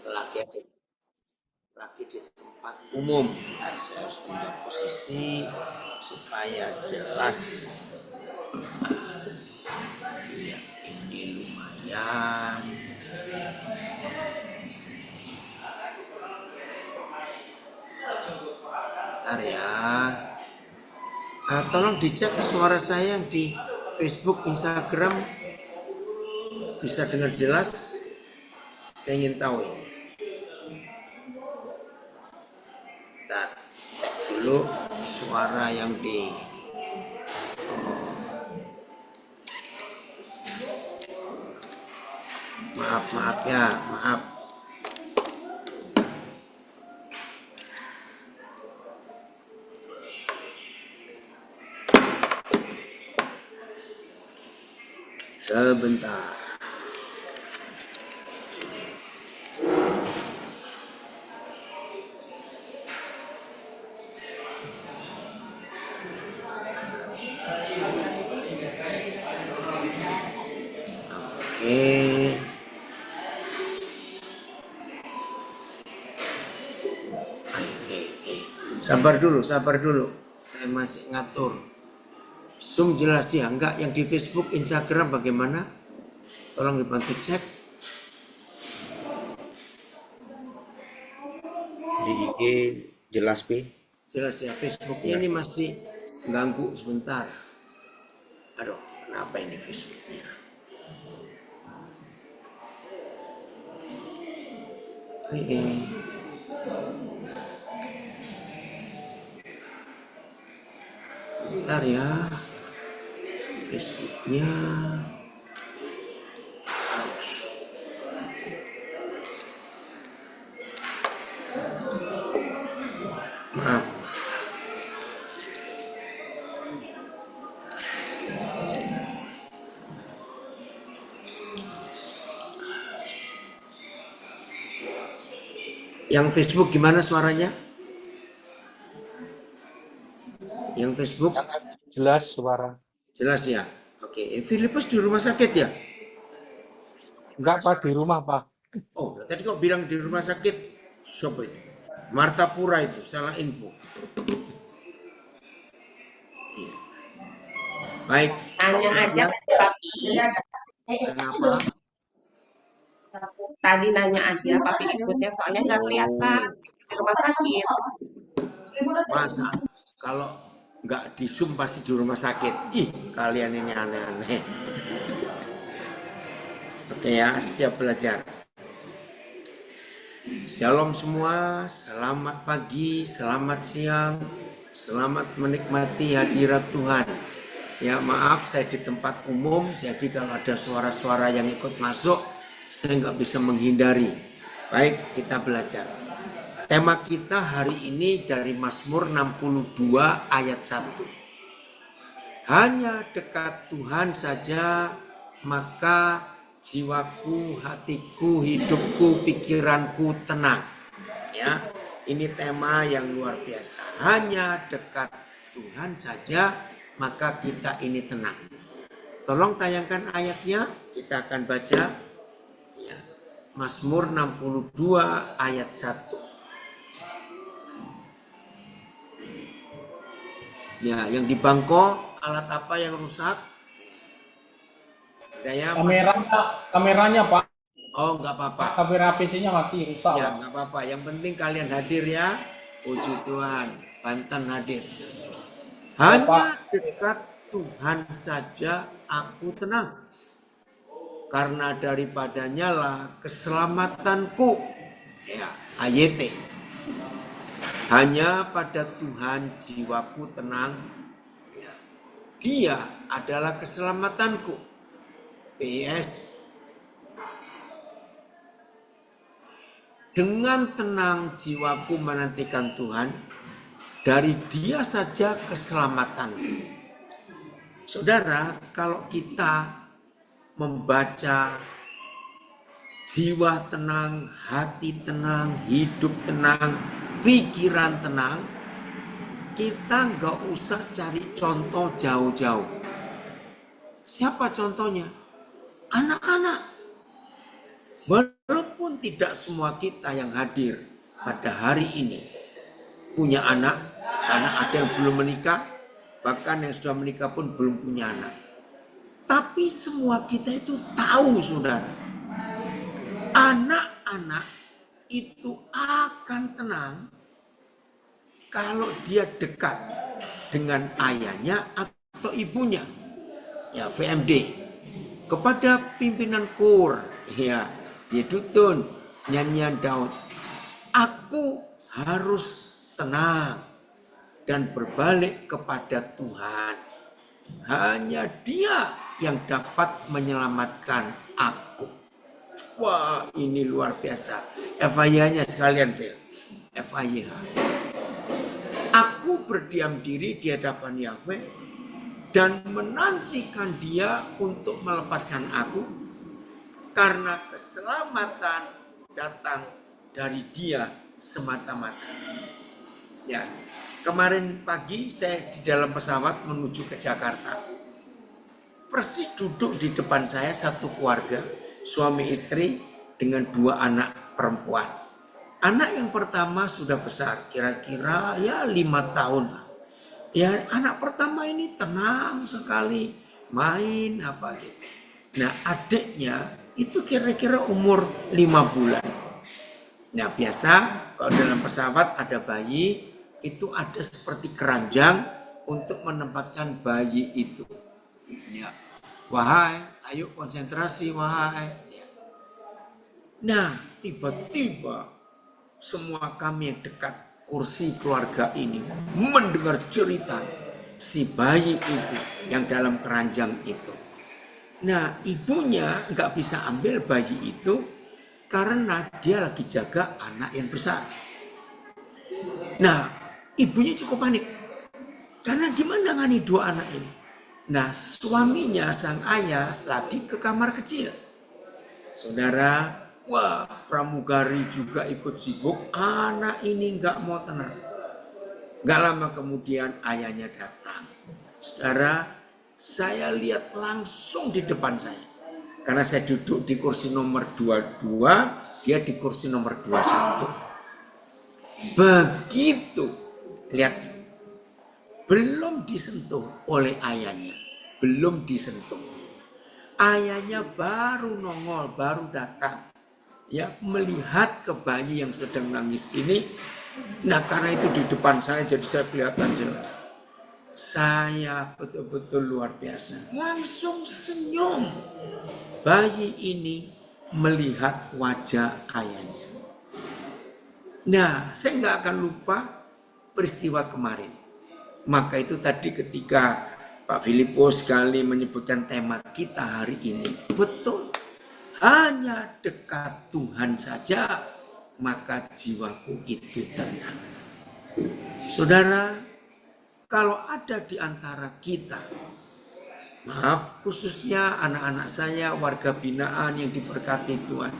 lagi di tempat umum. Harus saya harus punya posisi supaya jelas. Ya, ini lumayan. Bentar ya. Tolong dicek suara saya yang di Facebook, Instagram bisa dengar jelas. Saya ingin tahu ini. Bentar, cek dulu suara yang di maaf ya, maaf. Sebentar. Sabar dulu. Saya masih ngatur. Zoom jelas ya? Enggak, yang di Facebook, Instagram bagaimana? Tolong dibantu cek. Di IG jelas, Pi? Jelas ya, Facebooknya ini masih ganggu sebentar. Aduh, kenapa ini Facebooknya? Bentar ya, Facebooknya. Maaf. Yang Facebook gimana suaranya? Yang Facebook? Jelas suara. Jelas ya? Oke, Filipus di rumah sakit ya? Enggak, Pak, di rumah, Pak. Oh, tadi kok bilang di rumah sakit? Siapa itu? Martapura itu, salah info. Iya. Baik. Tanya aja, Papi. Kenapa? Tadi nanya aja, Papi Filipusnya soalnya nggak kelihatan di rumah sakit. Masa? Kalau nggak di Zoom pasti di rumah sakit. Ih, kalian ini aneh-aneh. Oke ya, siap belajar. Shalom semua, selamat pagi, selamat siang, selamat menikmati hadirat Tuhan. Ya maaf, saya di tempat umum, jadi kalau ada suara-suara yang ikut masuk, saya nggak bisa menghindari. Baik, kita belajar. Tema kita hari ini dari Mazmur 62 ayat 1. Hanya dekat Tuhan saja, maka jiwaku, hatiku, hidupku, pikiranku tenang. Ya, ini tema yang luar biasa. Hanya dekat Tuhan saja, maka kita ini tenang. Tolong tayangkan ayatnya, kita akan baca. Ya, Mazmur 62 ayat 1. Ya, yang di Bangko, alat apa yang rusak? Daya kameranya Pak. Oh, nggak apa-apa. Kamera PC-nya mati, rusak. Ya, nggak apa-apa. Yang penting kalian hadir ya. Puji Tuhan, Banten hadir. Hanya dekat Tuhan saja aku tenang. Karena daripadanya lah keselamatanku. Ya, AYT. Hanya pada Tuhan jiwaku tenang. Ya. Dia adalah keselamatanku. PS. Dengan tenang jiwaku menantikan Tuhan. Dari Dia saja keselamatanku. Saudara, kalau kita membaca jiwa tenang, hati tenang, hidup tenang, pikiran tenang, kita nggak usah cari contoh jauh-jauh. Siapa contohnya? Anak-anak. walaupun tidak semua kita yang hadir pada hari ini punya anak, karena ada yang belum menikah, bahkan yang sudah menikah pun belum punya anak. Tapi semua kita itu tahu, saudara, anak-anak itu akan tenang kalau dia dekat dengan ayahnya atau ibunya. Ya, VMD. Kepada pimpinan KUR, ya, Yedutun, nyanyian Daud. Aku harus tenang dan berbalik kepada Tuhan. Hanya Dia yang dapat menyelamatkan aku. Wah, ini luar biasa. FIH-nya sekalian, Phil. FIH. Aku berdiam diri di hadapan Yahweh dan menantikan Dia untuk melepaskan aku, karena keselamatan datang dari Dia semata-mata. Ya, kemarin pagi saya di dalam pesawat menuju ke Jakarta. Persis duduk di depan saya satu keluarga, suami istri dengan 2 anak perempuan. Anak yang pertama sudah besar, kira-kira ya 5 tahun lah. Ya, anak pertama ini tenang sekali, main apa gitu. Nah, adiknya itu kira-kira umur 5 bulan. Nah, biasa kalau dalam pesawat ada bayi, itu ada seperti keranjang untuk menempatkan bayi itu. Ya, wahai, ayo konsentrasi, wahai. Ya. Nah, tiba-tiba semua kami yang dekat kursi keluarga ini mendengar cerita si bayi itu yang dalam keranjang itu. Nah, ibunya nggak bisa ambil bayi itu karena dia lagi jaga anak yang besar. Nah, ibunya cukup panik. Karena gimana ngani 2 anak ini? Nah, suaminya, sang ayah, lagi ke kamar kecil. Saudara, wah, pramugari juga ikut sibuk. Anak ini nggak mau tenang. Nggak lama kemudian ayahnya datang. Saudara, saya lihat langsung di depan saya. Karena saya duduk di kursi nomor 22, dia di kursi nomor 21. Begitu, lihat, belum disentuh oleh ayahnya, belum disentuh. Ayahnya baru nongol, baru datang, ya, melihat ke bayi yang sedang nangis ini. Nah, karena itu di depan saya, jadi saya kelihatan jelas. Saya betul-betul luar biasa, langsung senyum. Bayi ini melihat wajah ayahnya. Nah, saya nggak akan lupa peristiwa kemarin. Maka itu tadi ketika Pak Filipus sekali menyebutkan tema kita hari ini. Betul, hanya dekat Tuhan saja, maka jiwaku itu tenang. Saudara, kalau ada di antara kita, maaf, khususnya anak-anak saya, warga binaan yang diberkati Tuhan.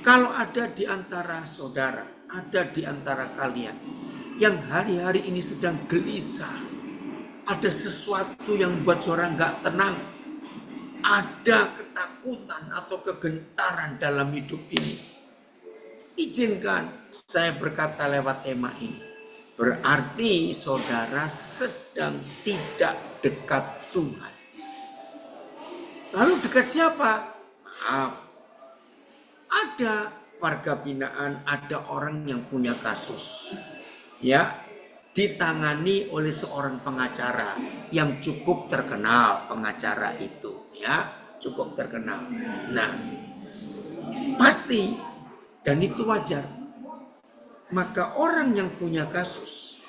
Kalau ada di antara saudara, ada di antara kalian yang hari-hari ini sedang gelisah, ada sesuatu yang buat saudara nggak tenang, ada ketakutan atau kegentaran dalam hidup ini, izinkan saya berkata lewat tema ini. Berarti saudara sedang tidak dekat Tuhan. Lalu dekat siapa? Maaf, ada warga binaan, ada orang yang punya kasus, ya, ditangani oleh seorang pengacara yang cukup terkenal. Pengacara itu, ya, cukup terkenal. Nah, pasti, dan itu wajar, maka orang yang punya kasus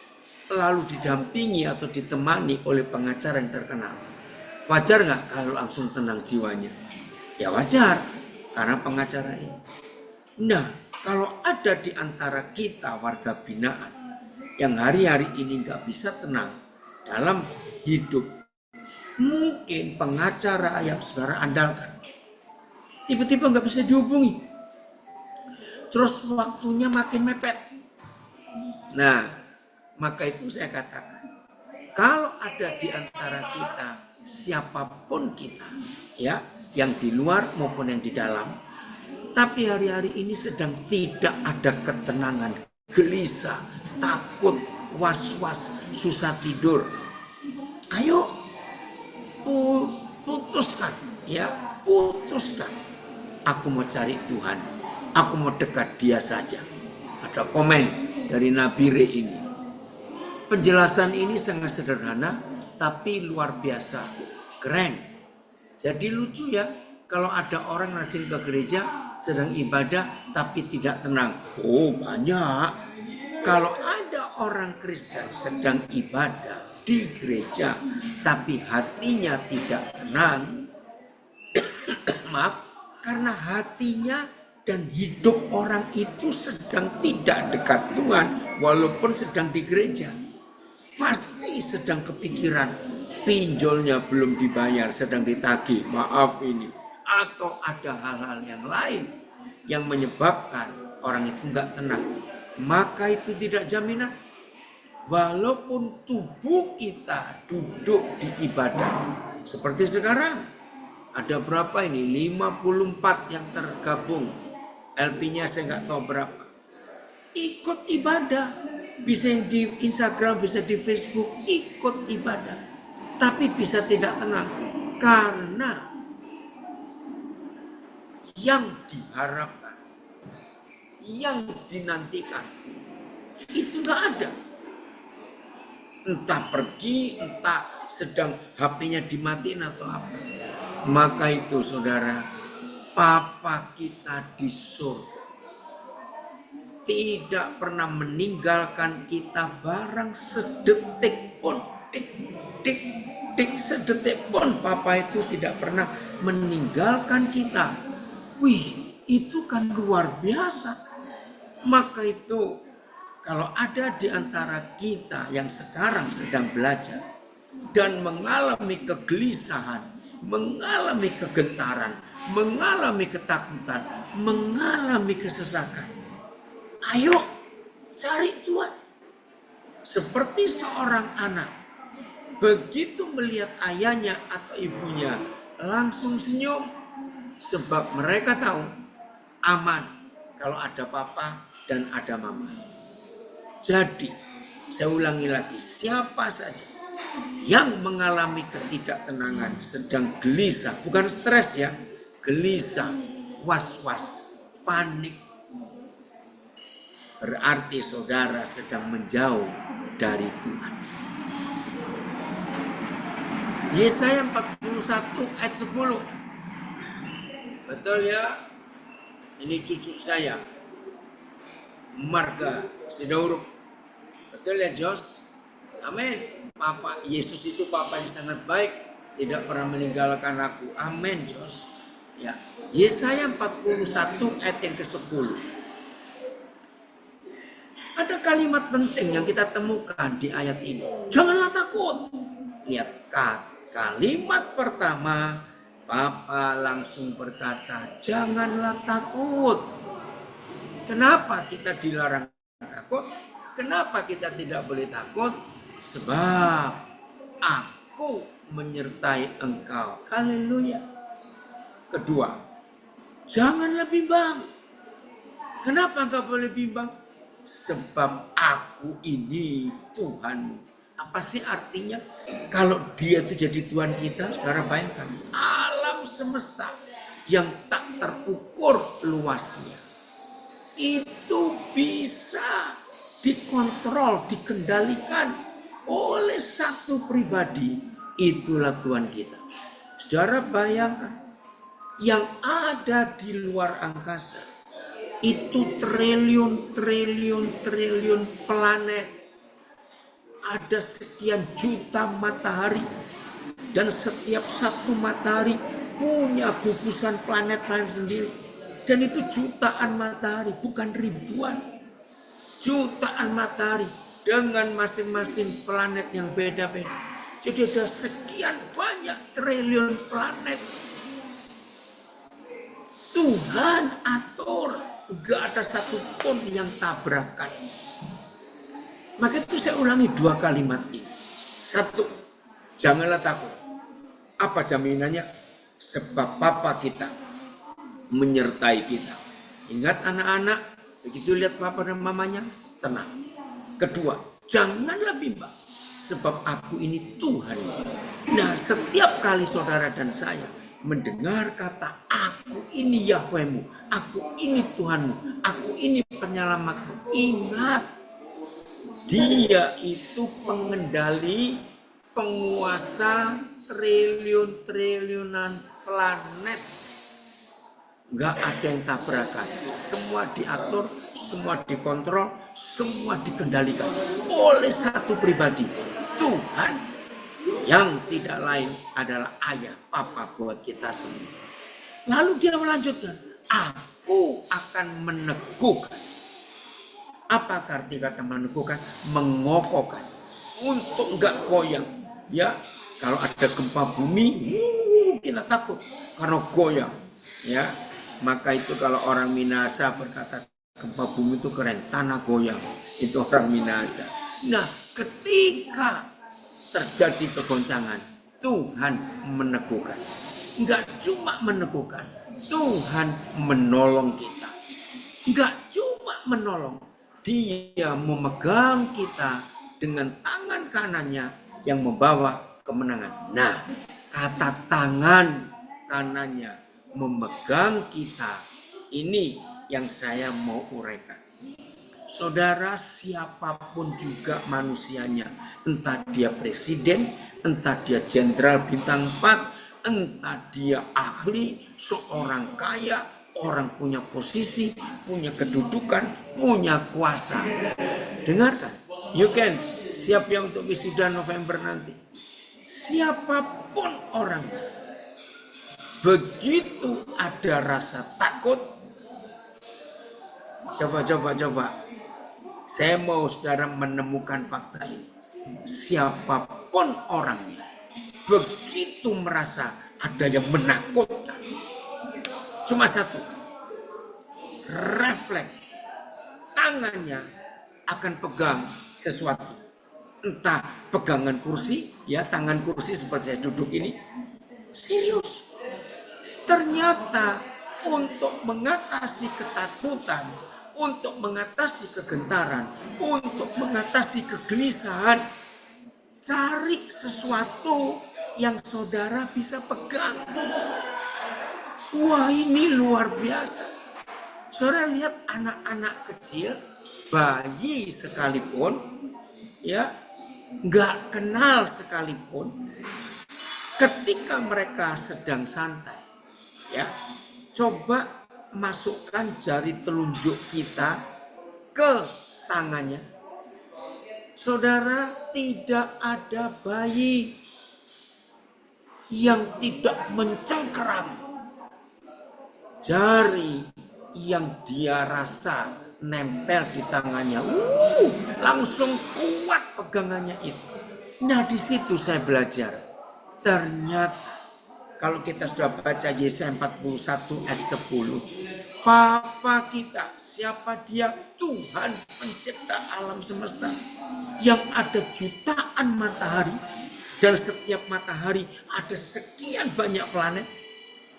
lalu didampingi atau ditemani oleh pengacara yang terkenal, wajar nggak kalau langsung tenang jiwanya? Ya wajar, karena pengacara ini. Nah, kalau ada di antara kita warga binaan yang hari-hari ini nggak bisa tenang dalam hidup, mungkin pengacara yang saudara andalkan tiba-tiba nggak bisa dihubungi, terus waktunya makin mepet. Nah, maka itu saya katakan, kalau ada di antara kita, siapapun kita, ya, yang di luar maupun yang di dalam, Tapi hari-hari ini sedang tidak ada ketenangan, gelisah, takut, was-was, susah tidur. Ayo, putuskan, ya, putuskan. Aku mau cari Tuhan, aku mau dekat Dia saja. Ada komen dari Nabi Re ini. Penjelasan ini sangat sederhana, tapi luar biasa, keren. Jadi lucu ya, kalau ada orang rajin ke gereja, sedang ibadah, tapi tidak tenang. Oh banyak. Kalau ada orang Kristen sedang ibadah di gereja, tapi hatinya tidak tenang, maaf, karena hatinya dan hidup orang itu sedang tidak dekat Tuhan, walaupun sedang di gereja. Pasti sedang kepikiran, pinjolnya belum dibayar, sedang ditagih, maaf ini. Atau ada hal-hal yang lain yang menyebabkan orang itu nggak tenang. Maka itu tidak jaminan. Walaupun tubuh kita duduk di ibadah. Seperti sekarang. Ada berapa ini? 54 yang tergabung. LP-nya saya nggak tahu berapa. Ikut ibadah. Bisa di Instagram, bisa di Facebook. Ikut ibadah. Tapi bisa tidak tenang. Karena yang diharapkan, yang dinantikan, itu nggak ada. Entah pergi, entah sedang HP-nya dimatiin atau apa. Maka itu saudara, Papa kita di surga tidak pernah meninggalkan kita barang sedetik pun. Dik sedetik pun Papa itu tidak pernah meninggalkan kita. Wih, itu kan luar biasa. Maka itu kalau ada di antara kita yang sekarang sedang belajar dan mengalami kegelisahan, mengalami kegentaran, mengalami ketakutan, mengalami kesesakan, ayo cari Tuhan. Seperti seorang anak, begitu melihat ayahnya atau ibunya langsung senyum, sebab mereka tahu aman kalau ada papa dan ada mama. Jadi, saya ulangi lagi, siapa saja yang mengalami ketidaktenangan, sedang gelisah, bukan stres ya, gelisah, was-was, panik, berarti saudara sedang menjauh dari Tuhan. Yesaya 41 ayat 10. Betul ya? Ini cucu saya, Marga Sidauruk. Betul ya Jos? Amin. Papa Yesus itu Papa yang sangat baik, tidak pernah meninggalkan aku. Amin Jos. Ya. Yesaya 41 ayat yang ke-10. Ada kalimat penting yang kita temukan di ayat ini. Janganlah takut. Lihat kalimat pertama, Papa langsung berkata, janganlah takut. Kenapa kita dilarang takut? Kenapa kita tidak boleh takut? Sebab aku menyertai engkau. Haleluya. Kedua, janganlah bimbang. Kenapa enggak boleh bimbang? Sebab aku ini Tuhan. Apa sih artinya? Kalau Dia itu jadi Tuhan kita, sekarang bayangkan alam semesta yang tak terukur luasnya itu bisa dikontrol, dikendalikan oleh satu pribadi. Itulah Tuhan kita. Saudara bayangkan, yang ada di luar angkasa itu triliun planet. Ada sekian juta matahari, dan setiap satu matahari punya gugusan planet-planet sendiri. Dan itu jutaan matahari, bukan ribuan. Jutaan matahari dengan masing-masing planet yang beda-beda. Jadi ada sekian banyak triliun planet. Tuhan atur, gak ada satupun yang tabrakan. Maka itu saya ulangi 2 kalimat ini. 1, janganlah takut. Apa jaminannya? Sebab Papa kita menyertai kita. Ingat anak-anak, begitu lihat papa dan mamanya, tenang. Kedua, janganlah bimbang, sebab aku ini Tuhan. Nah, setiap kali saudara dan saya mendengar kata aku ini Yahwehmu, aku ini Tuhanmu, aku ini penyelamatmu, ingat, dia itu pengendali, penguasa triliun-triliunan planet. Nggak ada yang tabrakan, semua diatur, semua dikontrol, semua dikendalikan oleh satu pribadi, Tuhan, yang tidak lain adalah ayah, papa buat kita semua. Lalu dia melanjutkan, aku akan meneguhkan. Apa arti kata meneguhkan? Mengokohkan, untuk enggak goyang. Ya, kalau ada gempa bumi, kita takut karena goyang. Ya, maka itu kalau orang Minahasa berkata gempa bumi itu keren, tanah goyang, itu orang Minahasa. Nah, ketika terjadi kegoncangan, Tuhan meneguhkan. Enggak cuma meneguhkan, Tuhan menolong kita. Enggak cuma menolong, dia memegang kita dengan tangan kanannya yang membawa kemenangan. Nah, kata tangan kanannya memegang kita, ini yang saya mau uraikan. Saudara, siapapun juga manusianya, entah dia presiden, entah dia jenderal bintang 4, entah dia ahli, seorang kaya, orang punya posisi, punya kedudukan, punya kuasa. Dengarkan, you can, siap yang untuk wisuda November nanti. Siapapun orangnya, begitu ada rasa takut, coba. Saya mau saudara menemukan fakta ini. Siapapun orangnya, begitu merasa ada yang menakutkan, cuma satu, refleks, tangannya akan pegang sesuatu. Entah pegangan kursi, ya tangan kursi seperti saya duduk ini. Serius. Ternyata untuk mengatasi ketakutan, untuk mengatasi kegentaran, untuk mengatasi kegelisahan, cari sesuatu yang saudara bisa pegang. Wah, ini luar biasa. Saudara lihat anak-anak kecil, bayi sekalipun, ya, nggak kenal sekalipun, ketika mereka sedang santai, ya, coba masukkan jari telunjuk kita ke tangannya. Saudara, tidak ada bayi yang tidak mencengkeram jari yang dia rasa nempel di tangannya. Langsung kuat pegangannya itu. Nah, di situ saya belajar. Ternyata kalau kita sudah baca Yesaya 41 ayat 10, Papa kita, siapa dia? Tuhan pencipta alam semesta, yang ada jutaan matahari, dan setiap matahari ada sekian banyak planet.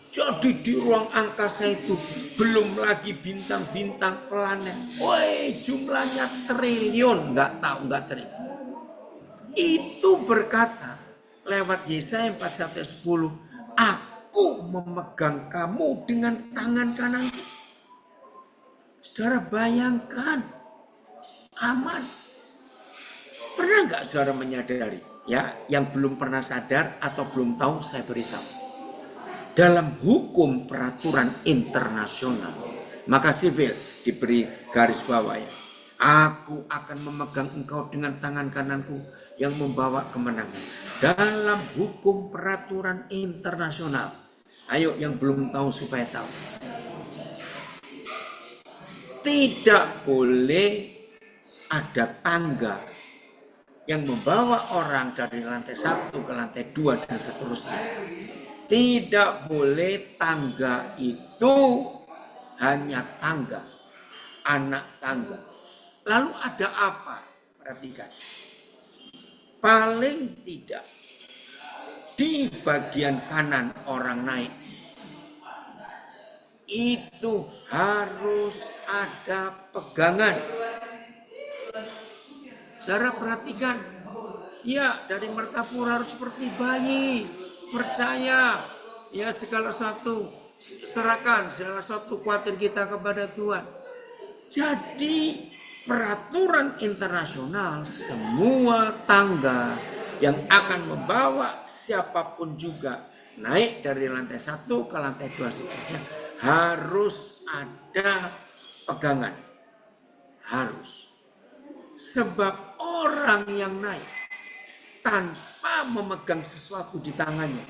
Jadi di ruang angkasa itu belum lagi bintang-bintang planet. Woi, jumlahnya triliun, nggak triliun. Itu berkata lewat Yesaya 41 ayat 10, aku memegang kamu dengan tangan kananku. Saudara bayangkan, aman. Pernah nggak saudara menyadari? Ya, yang belum pernah sadar atau belum tahu, saya beritahu. Dalam hukum peraturan internasional, maka sivil diberi garis bawah ya. Aku akan memegang engkau dengan tangan kananku yang membawa kemenangan. Dalam hukum peraturan internasional. Ayo yang belum tahu supaya tahu. Tidak boleh ada tangga yang membawa orang dari lantai 1 ke lantai 2 dan seterusnya. Tidak boleh tangga itu hanya tangga, anak tangga. Lalu ada apa? Perhatikan. Paling tidak di bagian kanan orang naik, itu harus ada pegangan. Saudara perhatikan, ya dari mertapur harus seperti bayi, percaya, ya segala sesuatu serahkan, segala sesuatu khawatir kita kepada Tuhan. Jadi peraturan internasional, semua tangga yang akan membawa siapapun juga naik dari lantai 1 ke lantai 2 seterusnya harus ada pegangan. Harus. Sebab orang yang naik tanpa memegang sesuatu di tangannya,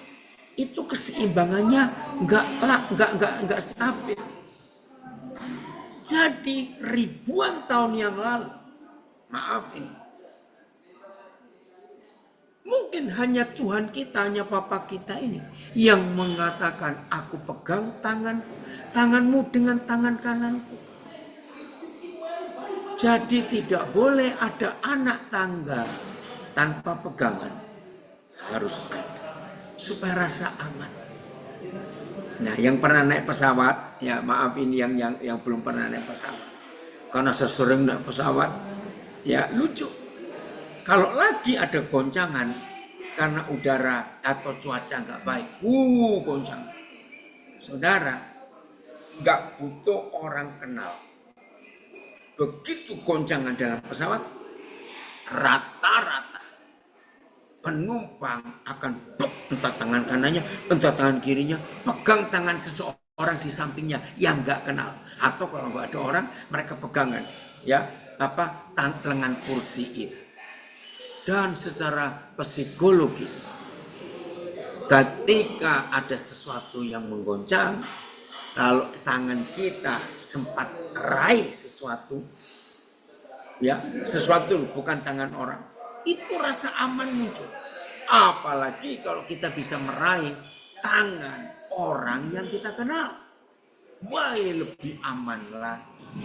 itu keseimbangannya enggak stabil. Jadi ribuan tahun yang lalu, maaf ini, mungkin hanya Tuhan kita, hanya Bapa kita ini yang mengatakan, aku pegang tanganmu dengan tangan kananku. Jadi tidak boleh ada anak tangga tanpa pegangan. Harus ada. Supaya rasa aman. Nah, yang pernah naik pesawat, ya maaf ini yang belum pernah naik pesawat. Karena saya sering naik pesawat, ya lucu. Kalau lagi ada goncangan karena udara atau cuaca nggak baik, goncangan. Saudara, nggak butuh orang kenal. Begitu goncangan dalam pesawat, rata-rata penumpang akan entah tangan kanannya, entah tangan kirinya, pegang tangan seseorang di sampingnya yang nggak kenal. Atau kalau nggak ada orang, mereka pegangan, ya lengan kursi itu. Dan secara psikologis, ketika ada sesuatu yang menggoncang, lalu tangan kita sempat raih sesuatu, ya sesuatu bukan tangan orang, itu rasa aman muncul. Apalagi kalau kita bisa meraih tangan orang yang kita kenal, wah lebih aman lagi.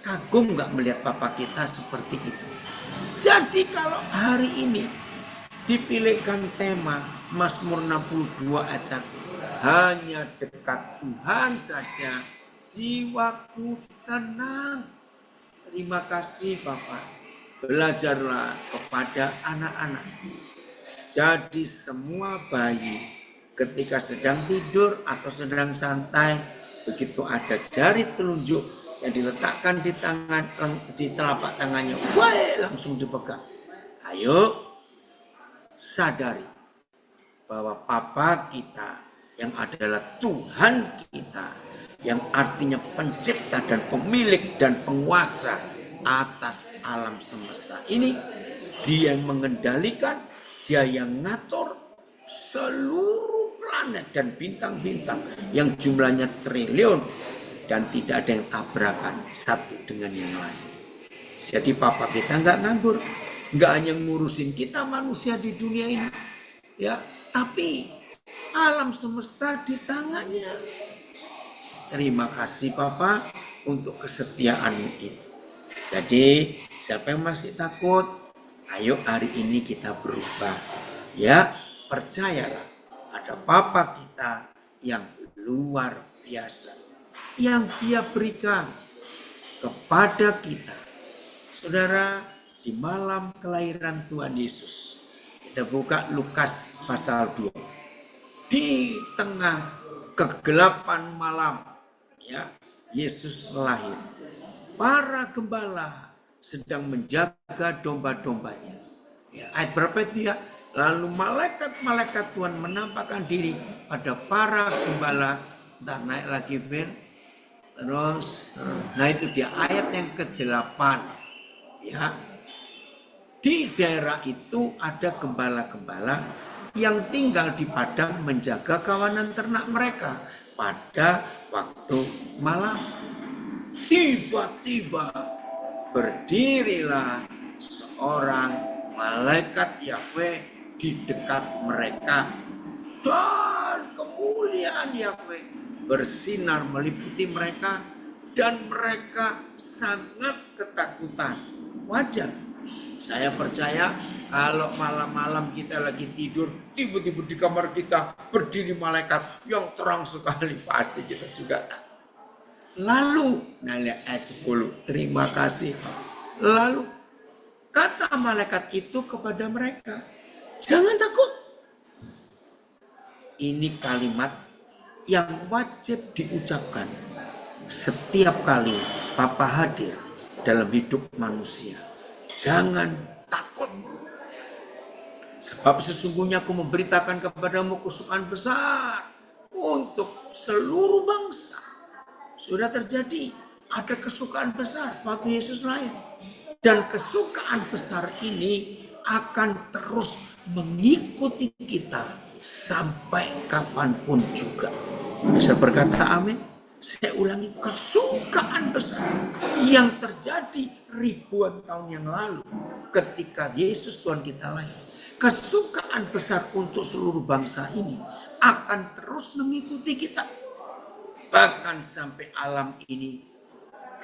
Kagum nggak melihat Papa kita seperti itu. Jadi kalau hari ini dipilihkan tema Mazmur 62 ayat 1, hanya dekat Tuhan saja jiwaku tenang. Terima kasih Bapak. Belajarlah kepada anak-anak. Jadi semua bayi ketika sedang tidur atau sedang santai, begitu ada jari telunjuk yang diletakkan di telapak tangannya, langsung dipegang. Ayo sadari bahwa Papa kita yang adalah Tuhan kita, yang artinya pencipta dan pemilik dan penguasa atas alam semesta ini, dia yang mengendalikan, dia yang ngatur seluruh planet dan bintang-bintang yang jumlahnya triliun dan tidak ada yang tabrakan satu dengan yang lain. Jadi Papa kita nggak nganggur, nggak hanya ngurusin kita manusia di dunia ini, ya, tapi alam semesta di tangannya. Terima kasih Papa untuk kesetiaanmu itu. Jadi siapa yang masih takut, ayo hari ini kita berubah. Ya, percayalah ada Papa kita yang luar biasa, yang Dia berikan kepada kita. Saudara, di malam kelahiran Tuhan Yesus, kita buka Lukas pasal 2. Di tengah kegelapan malam, ya, Yesus lahir. Para gembala sedang menjaga domba-dombanya. Ya, ayat berapa itu ya? Lalu malaikat-malaikat Tuhan menampakkan diri pada para gembala. Entah naik lagi Fir. Terus, nah itu dia ayat yang ke-8. Ya. Di daerah itu ada gembala-gembala yang tinggal di padang menjaga kawanan ternak mereka pada waktu malam. Tiba-tiba berdirilah seorang malaikat Yahweh di dekat mereka, dan kemuliaan Yahweh bersinar meliputi mereka, dan mereka sangat ketakutan. Wajar, saya percaya Kalau malam-malam kita lagi tidur, tiba-tiba di kamar kita berdiri malaikat yang terang sekali, pasti kita juga takut. Lalu, nah lihat ayat 10, terima kasih. Lalu, kata malaikat itu kepada mereka, jangan takut. Ini kalimat yang wajib diucapkan setiap kali Bapa hadir dalam hidup manusia. Jangan takut. Sebab sesungguhnya aku memberitakan kepadamu kesukaan besar untuk seluruh bangsa. Sudah terjadi, ada kesukaan besar waktu Yesus lahir. Dan kesukaan besar ini akan terus mengikuti kita sampai kapanpun juga. Bisa berkata amin? Saya ulangi, kesukaan besar yang terjadi ribuan tahun yang lalu ketika Yesus Tuhan kita lahir. Kesukaan besar untuk seluruh bangsa ini akan terus mengikuti kita. Bahkan sampai alam ini,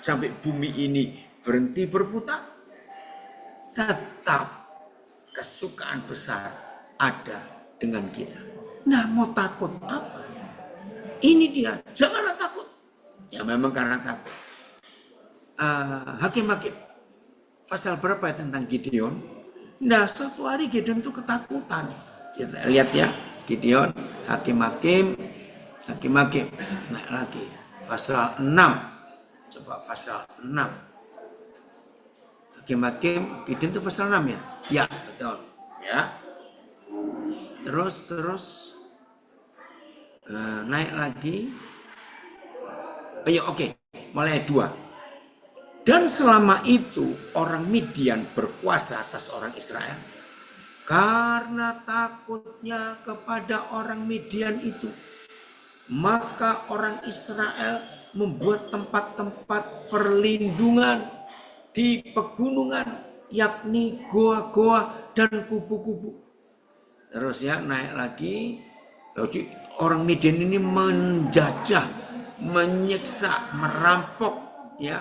sampai bumi ini berhenti berputar, tetap kesukaan besar ada dengan kita. Nah, mau takut apa? Ini dia, janganlah takut. Ya memang karena takut. Hakim-hakim, pasal berapa ya tentang Gideon? Nah, suatu hari Gideon itu ketakutan. Kita lihat ya, Gideon, hakim-hakim. Naik lagi, pasal 6. Coba pasal 6. Hakim-hakim, Gideon itu pasal 6 ya? Ya, betul. Ya. Terus. Naik lagi. Ayo, oke. Mulai 2. Dan selama itu orang Midian berkuasa atas orang Israel. Karena takutnya kepada orang Midian itu, maka orang Israel membuat tempat-tempat perlindungan di pegunungan, yakni goa-goa dan kubu-kubu. Terus ya, naik lagi. Jadi orang Midian ini menjajah, menyiksa, merampok ya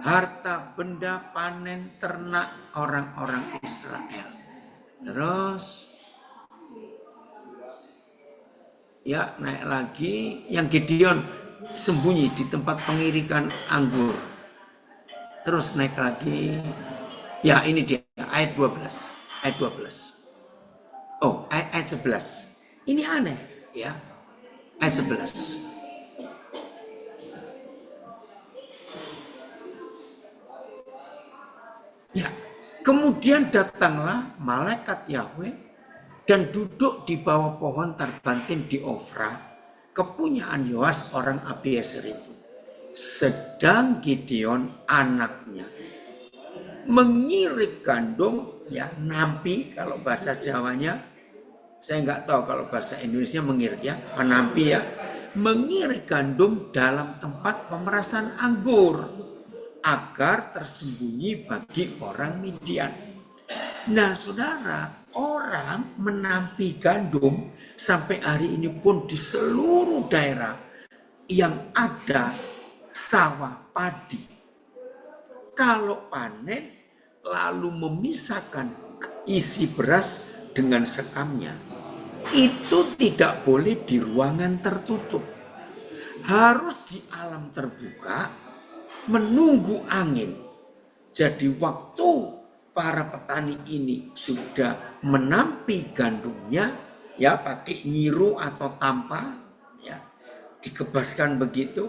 harta benda panen ternak orang-orang Israel. Terus ya, naik lagi, yang Gideon sembunyi di tempat pengirikan anggur. Terus naik lagi. Ya, ini dia ayat 12. Ayat 12. Oh, ayat 11. Ini aneh ya. Ayat 11. Ya, kemudian datanglah malaikat Yahweh dan duduk di bawah pohon terbantin di Ofra, kepunyaan Yoas orang Abiezer itu. Sedang Gideon anaknya mengirik gandum, ya nampi kalau bahasa Jawanya, saya nggak tahu kalau bahasa Indonesia mengirik ya, menampi ya, mengirik gandum dalam tempat pemerasan anggur agar tersembunyi bagi orang Midian. Nah saudara, orang menampi gandum sampai hari ini pun di seluruh daerah yang ada sawah padi. Kalau panen lalu memisahkan isi beras dengan sekamnya, itu tidak boleh di ruangan tertutup. Harus di alam terbuka, menunggu angin. Jadi waktu para petani ini sudah menampi gandumnya, ya pakai nyiru atau tampa, ya dikebaskan begitu.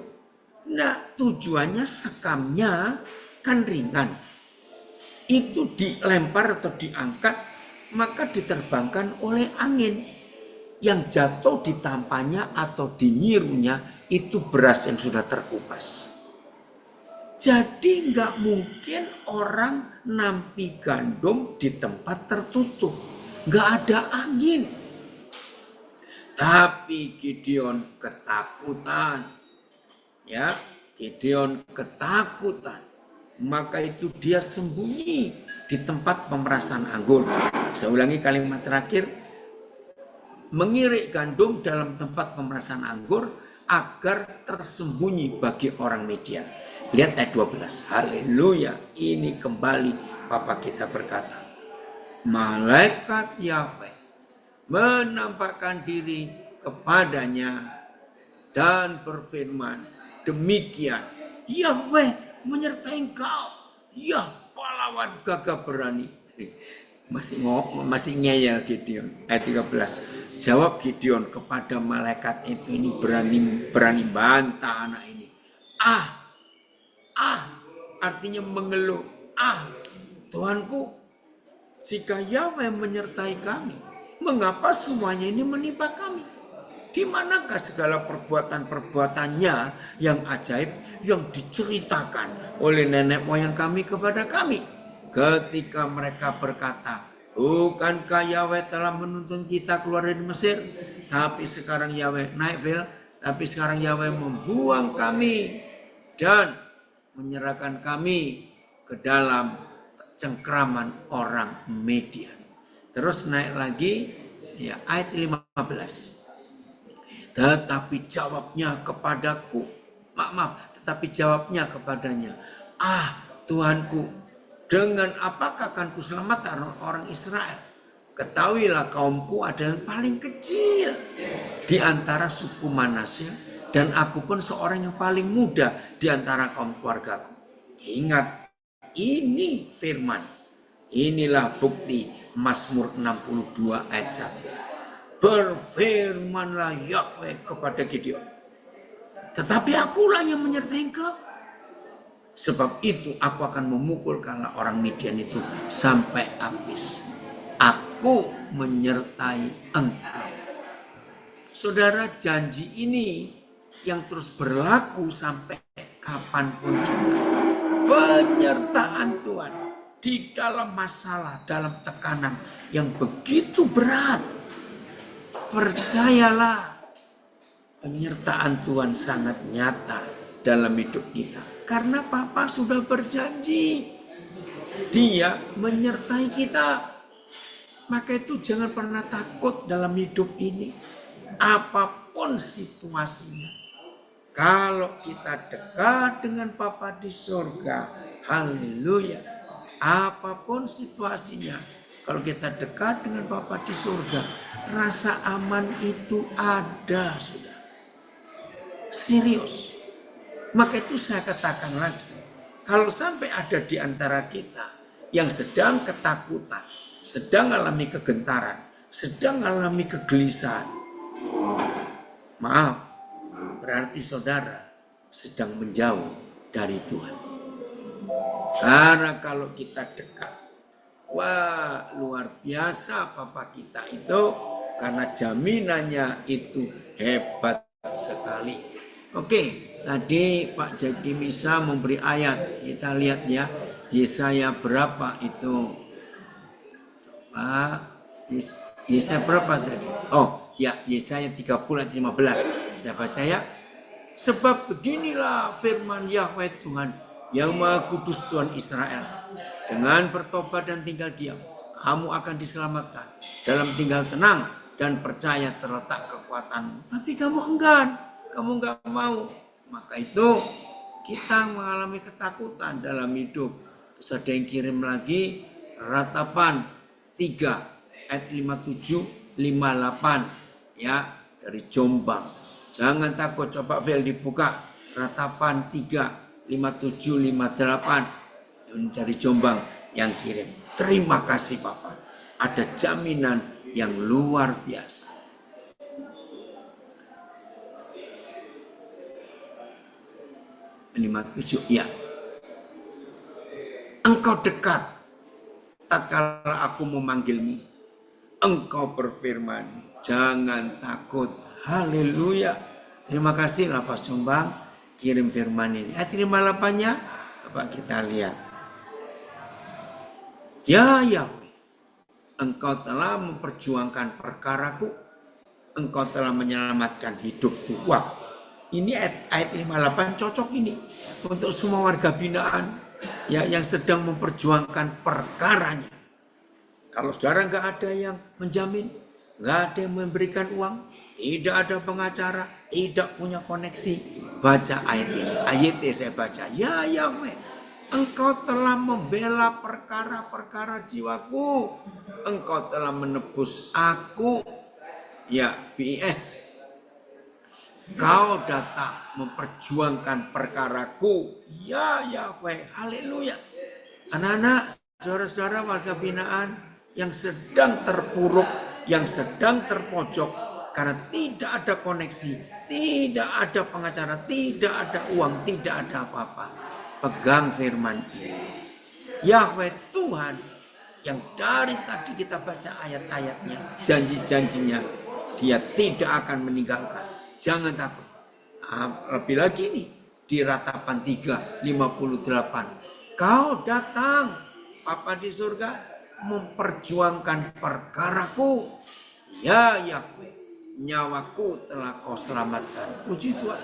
Nah tujuannya sekamnya kan ringan, itu dilempar atau diangkat, maka diterbangkan oleh angin. Yang jatuh di tampanya atau di nyirunya itu beras yang sudah terkupas. Jadi nggak mungkin orang nampi gandum di tempat tertutup, nggak ada angin. Tapi Gideon ketakutan, ya Gideon ketakutan, maka itu dia sembunyi di tempat pemerasan anggur. Saya ulangi kalimat terakhir, mengirik gandum dalam tempat pemerasan anggur agar tersembunyi bagi orang Midian. Lihat ayat 12. Haleluya. Ini kembali Bapa kita berkata, malaikat Yahweh menampakkan diri kepadanya dan berfirman, demikian Yahweh menyertai engkau, ya pahlawan gagah berani. Masih ngeyel Gideon. Ayat 13. Jawab Gideon kepada malaikat itu, ini berani bantah anak ini. Artinya mengeluh. Tuanku, jika Yahweh menyertai kami, mengapa semuanya ini menimpa kami? Di manakah segala perbuatan-perbuatannya yang ajaib yang diceritakan oleh nenek moyang kami kepada kami? Ketika mereka berkata, bukankah Yahweh telah menuntun kita keluar dari Mesir? Tapi sekarang Yahweh tapi sekarang Yahweh membuang kami dan menyerahkan kami ke dalam cengkraman orang Median. Terus naik lagi ya ayat 15. Tetapi jawabnya kepadanya, Tuhanku, dengan apakah akan kuselamatkan orang Israel? Ketahuilah kaumku adalah paling kecil di antara suku Manasye, dan aku pun seorang yang paling muda di antara kaum keluargaku. Ingat, ini firman. Inilah bukti Mazmur 62 ayat 1. Berfirmanlah Yahweh kepada Gideon, tetapi akulah yang menyertai engkau. Sebab itu aku akan memukulkanlah orang Midian itu sampai habis. Aku menyertai engkau. Saudara, janji ini yang terus berlaku sampai kapanpun juga. Penyertaan Tuhan di dalam masalah, dalam tekanan yang begitu berat. Percayalah, penyertaan Tuhan sangat nyata dalam hidup kita. Karena Papa sudah berjanji, Dia menyertai kita. Maka itu jangan pernah takut dalam hidup ini. Apapun situasinya. Kalau kita dekat dengan Papa di surga, haleluya. Apapun situasinya, kalau kita dekat dengan Bapa di surga, rasa aman itu ada, saudara. Serius. Maka itu saya katakan lagi, kalau sampai ada di antara kita yang sedang ketakutan, sedang alami kegentaran, sedang alami kegelisahan, maaf, berarti saudara sedang menjauh dari Tuhan. Karena kalau kita dekat, wah luar biasa Papa kita itu, karena jaminannya itu hebat sekali. Oke, tadi Pak Jaki Misa memberi ayat, kita lihat ya, Yesaya berapa itu? Pak, Yesaya berapa tadi? Oh ya, Yesaya 30 ayat 15. Saya baca ya. Sebab beginilah firman Yahweh Tuhan, yang Maha Kudus Tuhan Israel. Dengan bertobat dan tinggal diam, kamu akan diselamatkan. Dalam tinggal tenang dan percaya terletak kekuatanmu. Tapi kamu enggan, kamu enggak mau. Maka itu kita mengalami ketakutan dalam hidup. Terus ada yang kirim lagi Ratapan 3 ayat 57 58 ya, dari Jombang. Jangan takut, coba file dibuka. Ratapan 3 57 58 dari Jombang yang kirim. Terima kasih Bapak. Ada jaminan yang luar biasa. Lima tujuh ya. Engkau dekat tatkala aku memanggilmu. Engkau berfirman, jangan takut. Haleluya. Terima kasih Lapas Jombang kirim firman ini. Ayat 58-nya coba kita lihat. Ya Yahweh, engkau telah memperjuangkan perkaraku, engkau telah menyelamatkan hidupku. Wah, ini ayat 58 cocok ini untuk semua warga binaan ya, yang sedang memperjuangkan perkaranya. Kalau saudara nggak ada yang menjamin, nggak ada yang memberikan uang, tidak ada pengacara, tidak punya koneksi, baca ayat ini. Ayatnya saya baca, ya Yahweh, Engkau telah membela perkara-perkara jiwaku. Engkau telah menebus aku. Ya, BIS. Kau datang memperjuangkan perkaraku. Ya Yahweh, haleluya. Anak-anak, saudara-saudara warga binaan yang sedang terpuruk, yang sedang terpojok, karena tidak ada koneksi, tidak ada pengacara, tidak ada uang, tidak ada apa-apa. Pegang firman ini. Yahweh Tuhan yang dari tadi kita baca ayat-ayatnya, janji-janjinya, dia tidak akan meninggalkan. Jangan takut. Lebih lagi nih, di Ratapan 3:58. Kau datang, Bapa di surga, memperjuangkan perkaraku. Ya Yahweh, nyawaku telah kau selamatkan. Puji Tuhan.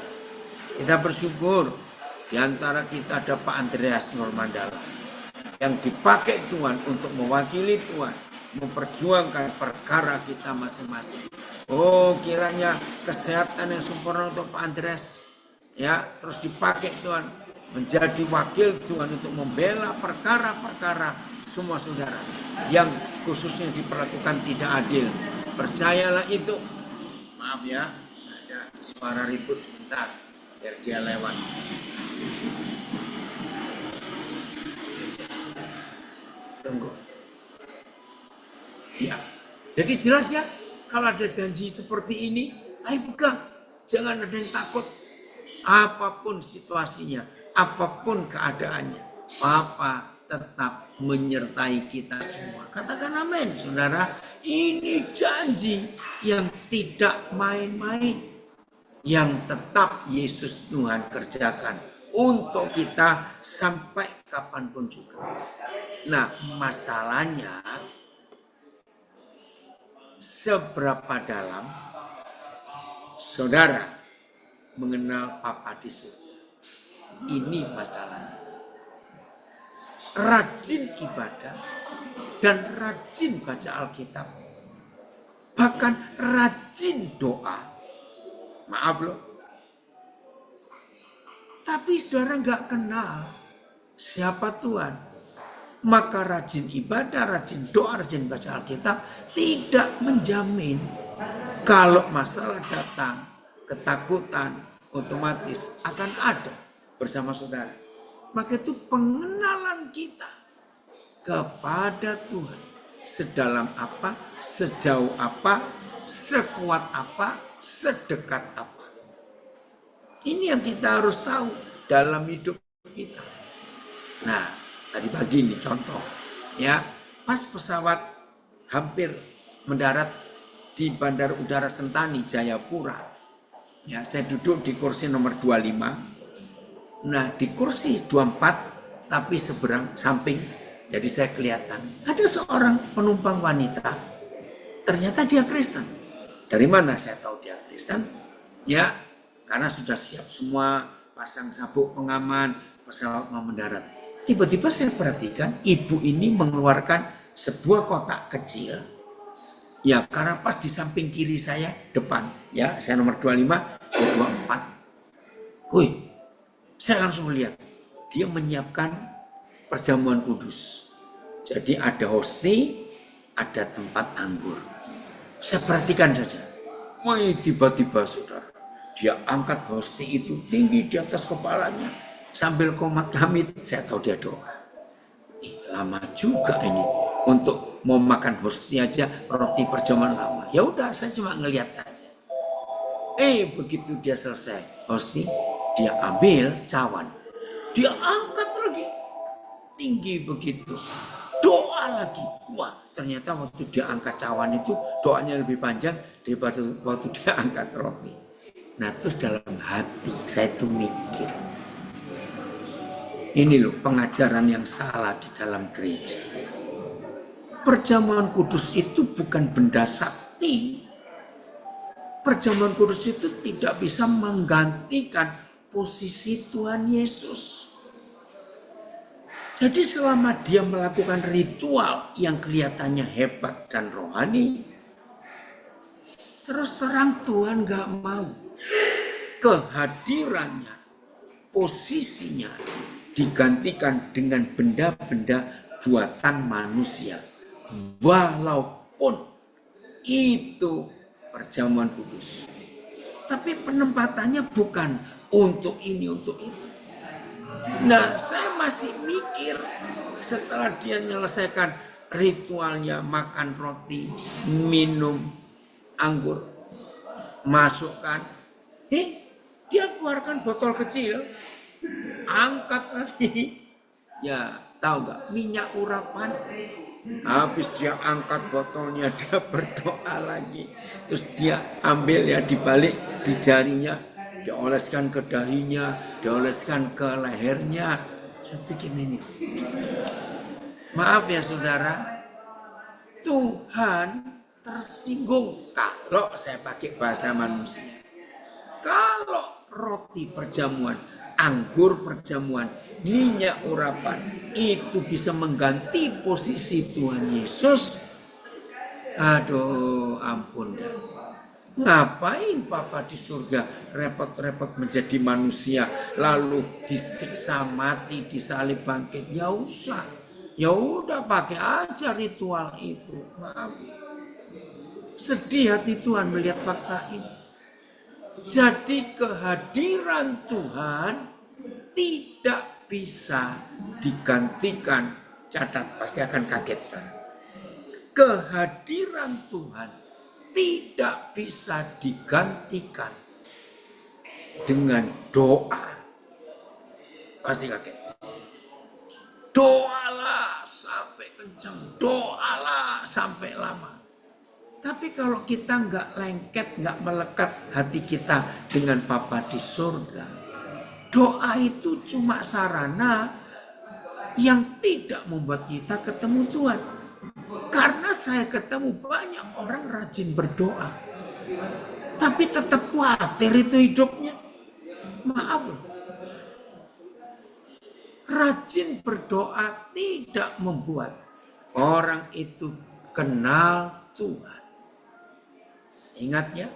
Kita bersyukur. Di antara kita ada Pak Andreas Normandala yang dipakai Tuhan untuk mewakili Tuhan, memperjuangkan perkara kita masing-masing. Oh, kiranya kesehatan yang sempurna untuk Pak Andreas, ya, terus dipakai Tuhan menjadi wakil Tuhan untuk membela perkara-perkara semua saudara yang khususnya diperlakukan tidak adil. Percayalah itu. Maaf ya, ada suara ribut sebentar biar dia lewat. Tunggu. Ya, jadi jelas ya, kalau ada janji seperti ini, ayo pegang. Jangan ada yang takut. Apapun situasinya, apapun keadaannya, Bapa tetap menyertai kita semua. Katakan amin, saudara. Ini janji yang tidak main-main, yang tetap Yesus Tuhan kerjakan untuk kita sampai kapanpun juga. Nah, masalahnya seberapa dalam saudara mengenal Bapa di surga. Ini masalahnya. Rajin ibadah dan rajin baca Alkitab. Bahkan rajin doa. Maaf loh. Tapi saudara nggak kenal siapa Tuhan. Maka rajin ibadah, rajin doa, rajin baca Alkitab tidak menjamin kalau masalah datang, ketakutan otomatis akan ada bersama saudara. Maka itu pengenalan kita kepada Tuhan. Sedalam apa, sejauh apa, sekuat apa, sedekat apa. Ini yang kita harus tahu dalam hidup kita. Nah, tadi pagi ini contoh. Ya, pas pesawat hampir mendarat di Bandara Udara Sentani, Jayapura. Ya, saya duduk di kursi nomor 25. Nah, di kursi 24 tapi seberang samping, jadi saya kelihatan ada seorang penumpang wanita. Ternyata dia Kristen. Dari mana saya tahu dia Kristen? Ya, karena sudah siap semua, pasang sabuk pengaman, pesawat mau mendarat. Tiba-tiba saya perhatikan ibu ini mengeluarkan sebuah kotak kecil. Ya, karena pas di samping kiri saya depan, ya, saya nomor 25, dia 24. Wih, saya langsung lihat dia menyiapkan perjamuan kudus. Jadi ada hosti, ada tempat anggur. Saya perhatikan saja. Wih, tiba-tiba saudara, dia angkat hosti itu tinggi di atas kepalanya sambil qomat hamid. Saya tahu dia doa. Lama juga ini untuk mau makan hosti aja, roti perjamuan lama. Ya udah, saya cuma ngelihat aja. Begitu dia selesai hosti, dia ambil cawan, dia angkat lagi tinggi begitu, doa lagi. Wah, ternyata waktu dia angkat cawan itu doanya lebih panjang daripada waktu dia angkat roti. Nah, terus dalam hati saya tuh mikir, ini loh pengajaran yang salah di dalam gereja. Perjamuan kudus itu bukan benda sakti. Perjamuan kudus itu tidak bisa menggantikan posisi Tuhan Yesus. Jadi selama dia melakukan ritual yang kelihatannya hebat dan rohani, terus terang Tuhan gak mau kehadirannya, posisinya digantikan dengan benda-benda buatan manusia. Walaupun itu perjamuan kudus. Tapi penempatannya bukan untuk ini, untuk itu. Nah, saya masih mikir setelah dia menyelesaikan ritualnya, makan roti, minum anggur, masukkan, dia keluarkan botol kecil, angkat lagi. Ya, tahu nggak? Minyak urapan. Habis dia angkat botolnya, dia berdoa lagi. Terus dia ambil ya, dibalik di jarinya, dia oleskan ke dahinya, dia oleskan ke lehernya. Saya pikir ini, maaf ya saudara, Tuhan tersinggung kalau saya pakai bahasa manusia. Kalau roti perjamuan, anggur perjamuan, minyak urapan itu bisa mengganti posisi Tuhan Yesus. Aduh, ampun dah. Ngapain Papa di surga repot-repot menjadi manusia lalu disiksa mati, disalib bangkit? Ya usah. Ya udah pakai aja ritual itu. Maaf. Sedih hati Tuhan melihat fakta ini. Jadi kehadiran Tuhan tidak bisa digantikan. Catat, pasti akan kaget. Kehadiran Tuhan tidak bisa digantikan dengan doa. Pasti kaget. Doalah sampai kencang, doalah sampai lama. Tapi kalau kita nggak lengket, nggak melekat hati kita dengan Bapa di surga, doa itu cuma sarana yang tidak membuat kita ketemu Tuhan. Karena saya ketemu banyak orang rajin berdoa, tapi tetap khawatir itu hidupnya. Maaf loh. Rajin berdoa tidak membuat orang itu kenal Tuhan. Ingat ya,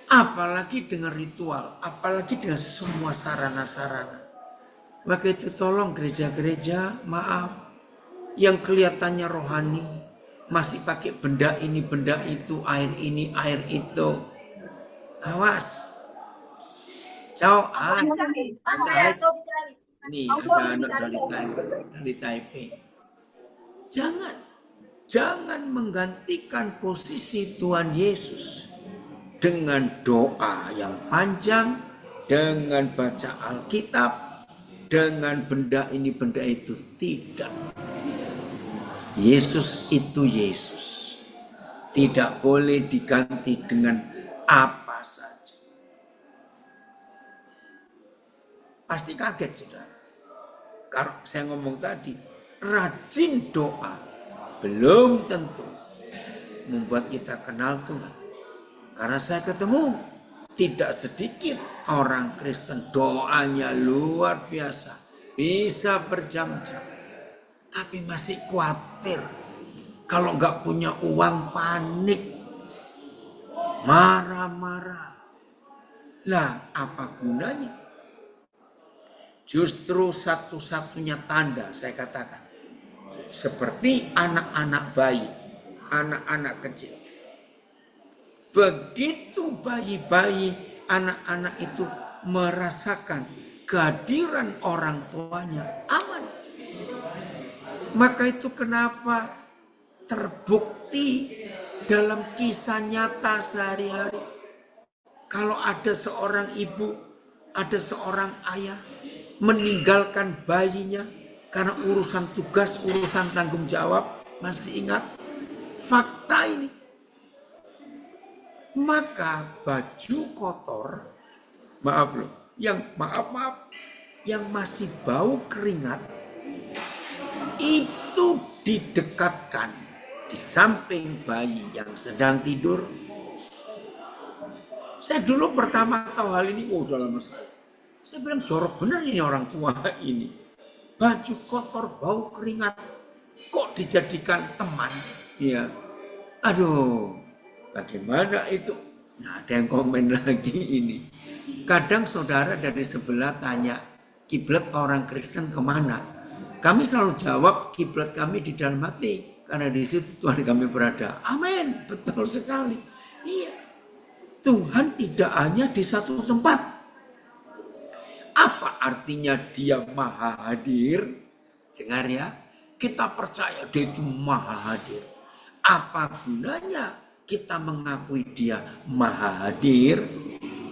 apalagi dengan ritual, apalagi dengan semua sarana-sarana. Maka itu tolong gereja-gereja, maaf, yang kelihatannya rohani, masih pakai benda ini, benda itu, air ini, air itu. Awas. Jauhan. Nih ada anak dari Taipei. Jangan menggantikan posisi Tuhan Yesus dengan doa yang panjang, dengan baca Alkitab, dengan benda ini, benda itu. Tidak. Yesus itu Yesus. Tidak boleh diganti dengan apa saja. Pasti kaget, saudara. Kalau saya ngomong tadi, rajin doa belum tentu membuat kita kenal Tuhan. Karena saya ketemu tidak sedikit orang Kristen doanya luar biasa, bisa berjam-jam, tapi masih khawatir. Kalau nggak punya uang panik, marah-marah. Lah apa gunanya? Justru satu-satunya tanda saya katakan, seperti anak-anak bayi, anak-anak kecil. Begitu bayi-bayi, anak-anak itu merasakan kehadiran orang tuanya, aman. Maka itu kenapa terbukti dalam kisah nyata sehari-hari. Kalau ada seorang ibu, ada seorang ayah meninggalkan bayinya karena urusan tugas, urusan tanggung jawab, masih ingat fakta ini. Maka baju kotor, maaf loh, yang masih bau keringat, itu didekatkan di samping bayi yang sedang tidur. Saya dulu pertama tahu hal ini, udah lama sekali. Saya bilang jorok benar ini orang tua ini. Baju kotor, bau keringat, kok dijadikan teman? Ya, aduh, bagaimana itu? Nah, ada yang komen lagi ini. Kadang saudara dari sebelah tanya, kiblat orang Kristen kemana? Kami selalu jawab kiblat kami di dalam hati, karena di situ Tuhan kami berada. Amin, betul sekali. Iya, Tuhan tidak hanya di satu tempat. Apa artinya dia maha hadir? Dengar ya, kita percaya dia itu maha hadir. Apa gunanya kita mengakui dia maha hadir,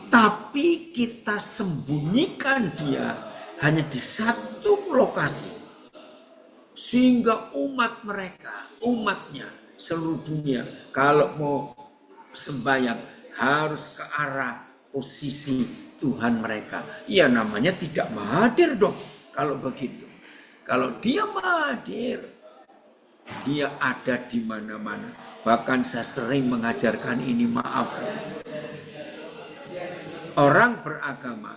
tapi kita sembunyikan dia hanya di satu lokasi. Sehingga umatnya seluruh dunia kalau mau sembahyang harus ke arah posisi Tuhan mereka. Ya namanya tidak hadir dong kalau begitu. Kalau dia hadir, dia ada di mana-mana. Bahkan saya sering mengajarkan ini, maaf. Orang beragama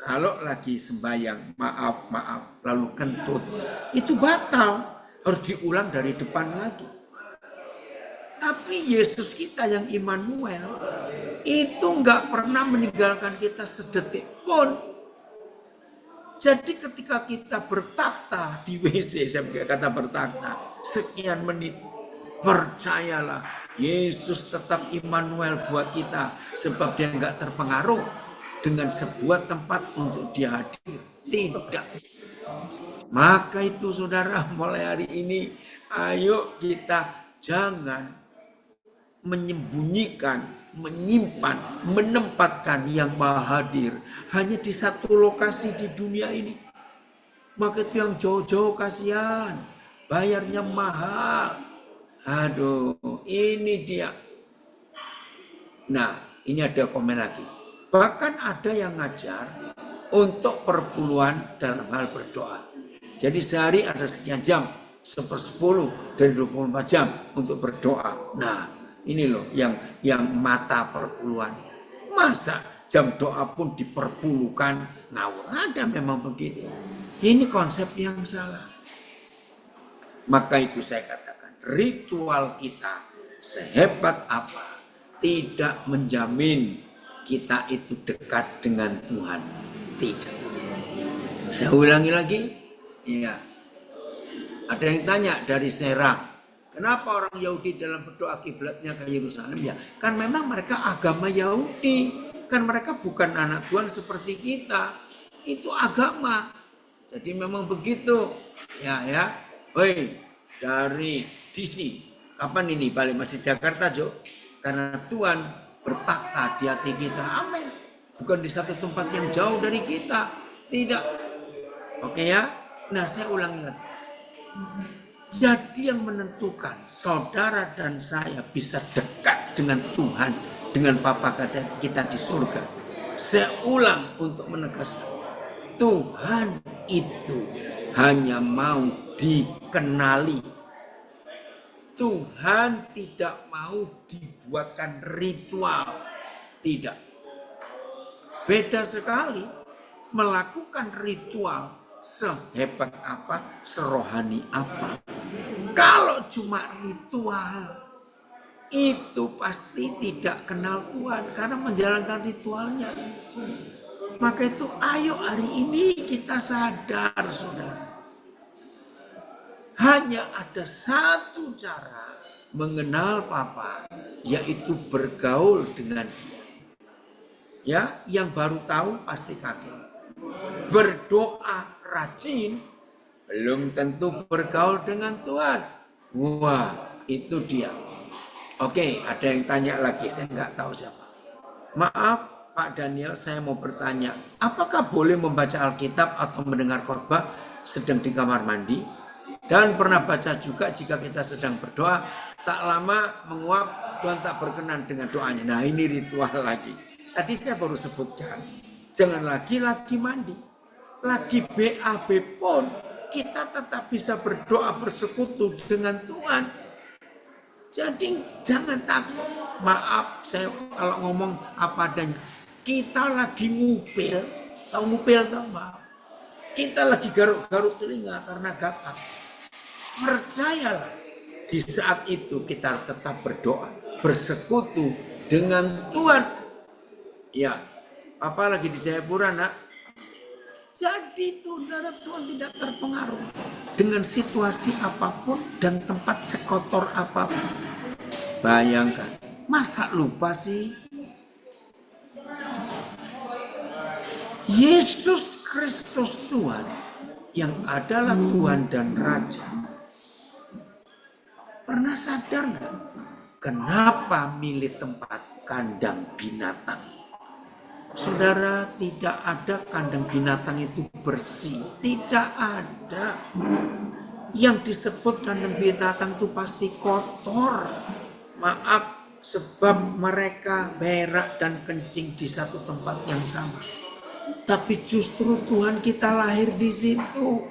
kalau lagi sembahyang, maaf, lalu kentut, itu batal. Harus diulang dari depan lagi. Tapi Yesus kita yang Immanuel, itu nggak pernah meninggalkan kita sedetik pun. Jadi ketika kita bertakhta di WC, saya kata bertakhta, sekian menit, percayalah, Yesus tetap Immanuel buat kita. Sebab dia nggak terpengaruh dengan sebuah tempat untuk dia hadir. Tidak. Maka itu saudara, mulai hari ini ayo kita jangan menyembunyikan, menyimpan, menempatkan yang maha hadir hanya di satu lokasi di dunia ini. Maka itu yang jauh-jauh kasihan, bayarnya mahal. Aduh, ini dia. Nah, ini ada komen lagi. Bahkan ada yang ngajar untuk perpuluhan dalam hal berdoa. Jadi sehari ada sekian jam, 1/10 dari 24 jam untuk berdoa. Nah, ini loh yang mata perpuluhan. Masa jam doa pun diperpulukan? Ngawur, ada memang begitu. Ini konsep yang salah. Maka itu saya katakan, ritual kita sehebat apa tidak menjamin kita itu dekat dengan Tuhan. Tidak. Saya ulangi lagi. Ya. Ada yang tanya dari Serang, kenapa orang Yahudi dalam berdoa kiblatnya ke Yerusalem? Ya, kan memang mereka agama Yahudi. Kan mereka bukan anak Tuhan seperti kita. Itu agama. Jadi memang begitu. Ya. Hei, dari DC. Kapan ini balik masih Jakarta, Jo? Karena Tuhan bertakhta di hati kita. Amin. Bukan di satu tempat yang jauh dari kita. Tidak. Oke ya? Nah, saya ulangi lagi. Jadi yang menentukan saudara dan saya bisa dekat dengan Tuhan, dengan Bapa kita di surga. Saya ulang untuk menegaskan. Tuhan itu hanya mau dikenali. Tuhan tidak mau dibuatkan ritual. Tidak. Beda sekali melakukan ritual. Sehebat apa, serohani apa. Kalau cuma ritual, itu pasti tidak kenal Tuhan karena menjalankan ritualnya. Maka itu ayo hari ini kita sadar, saudara. Hanya ada satu cara mengenal Papa, yaitu bergaul dengan dia. Ya, yang baru tahu pasti kaget. Berdoa rajin belum tentu bergaul dengan Tuhan. Wah, itu dia. Oke, ada yang tanya lagi, saya nggak tahu siapa. Maaf Pak Daniel, saya mau bertanya, apakah boleh membaca Alkitab atau mendengar khotbah sedang di kamar mandi? Dan pernah baca juga jika kita sedang berdoa, tak lama menguap, Tuhan tak berkenan dengan doanya. Nah, ini ritual lagi. Tadi saya baru sebutkan, jangan lagi mandi. Lagi BAB pun kita tetap bisa berdoa bersekutu dengan Tuhan. Jadi jangan takut. Maaf saya kalau ngomong apa adanya. Kita lagi ngupil. Tahu ngupil tahu maaf. Kita lagi garuk-garuk telinga karena gatal. Percayalah. Di saat itu kita harus tetap berdoa. Bersekutu dengan Tuhan. Ya. Papa lagi di Jayapura nak. Jadi saudara, Tuhan tidak terpengaruh dengan situasi apapun dan tempat sekotor apapun. Bayangkan, masa lupa sih? Yesus Kristus Tuhan yang adalah Tuhan dan Raja. Pernah sadar nggak kenapa milih tempat kandang binatang? Saudara, tidak ada kandang binatang itu bersih. Tidak ada. Yang disebut kandang binatang itu pasti kotor. Maaf, sebab mereka berak dan kencing di satu tempat yang sama. Tapi justru Tuhan kita lahir di situ.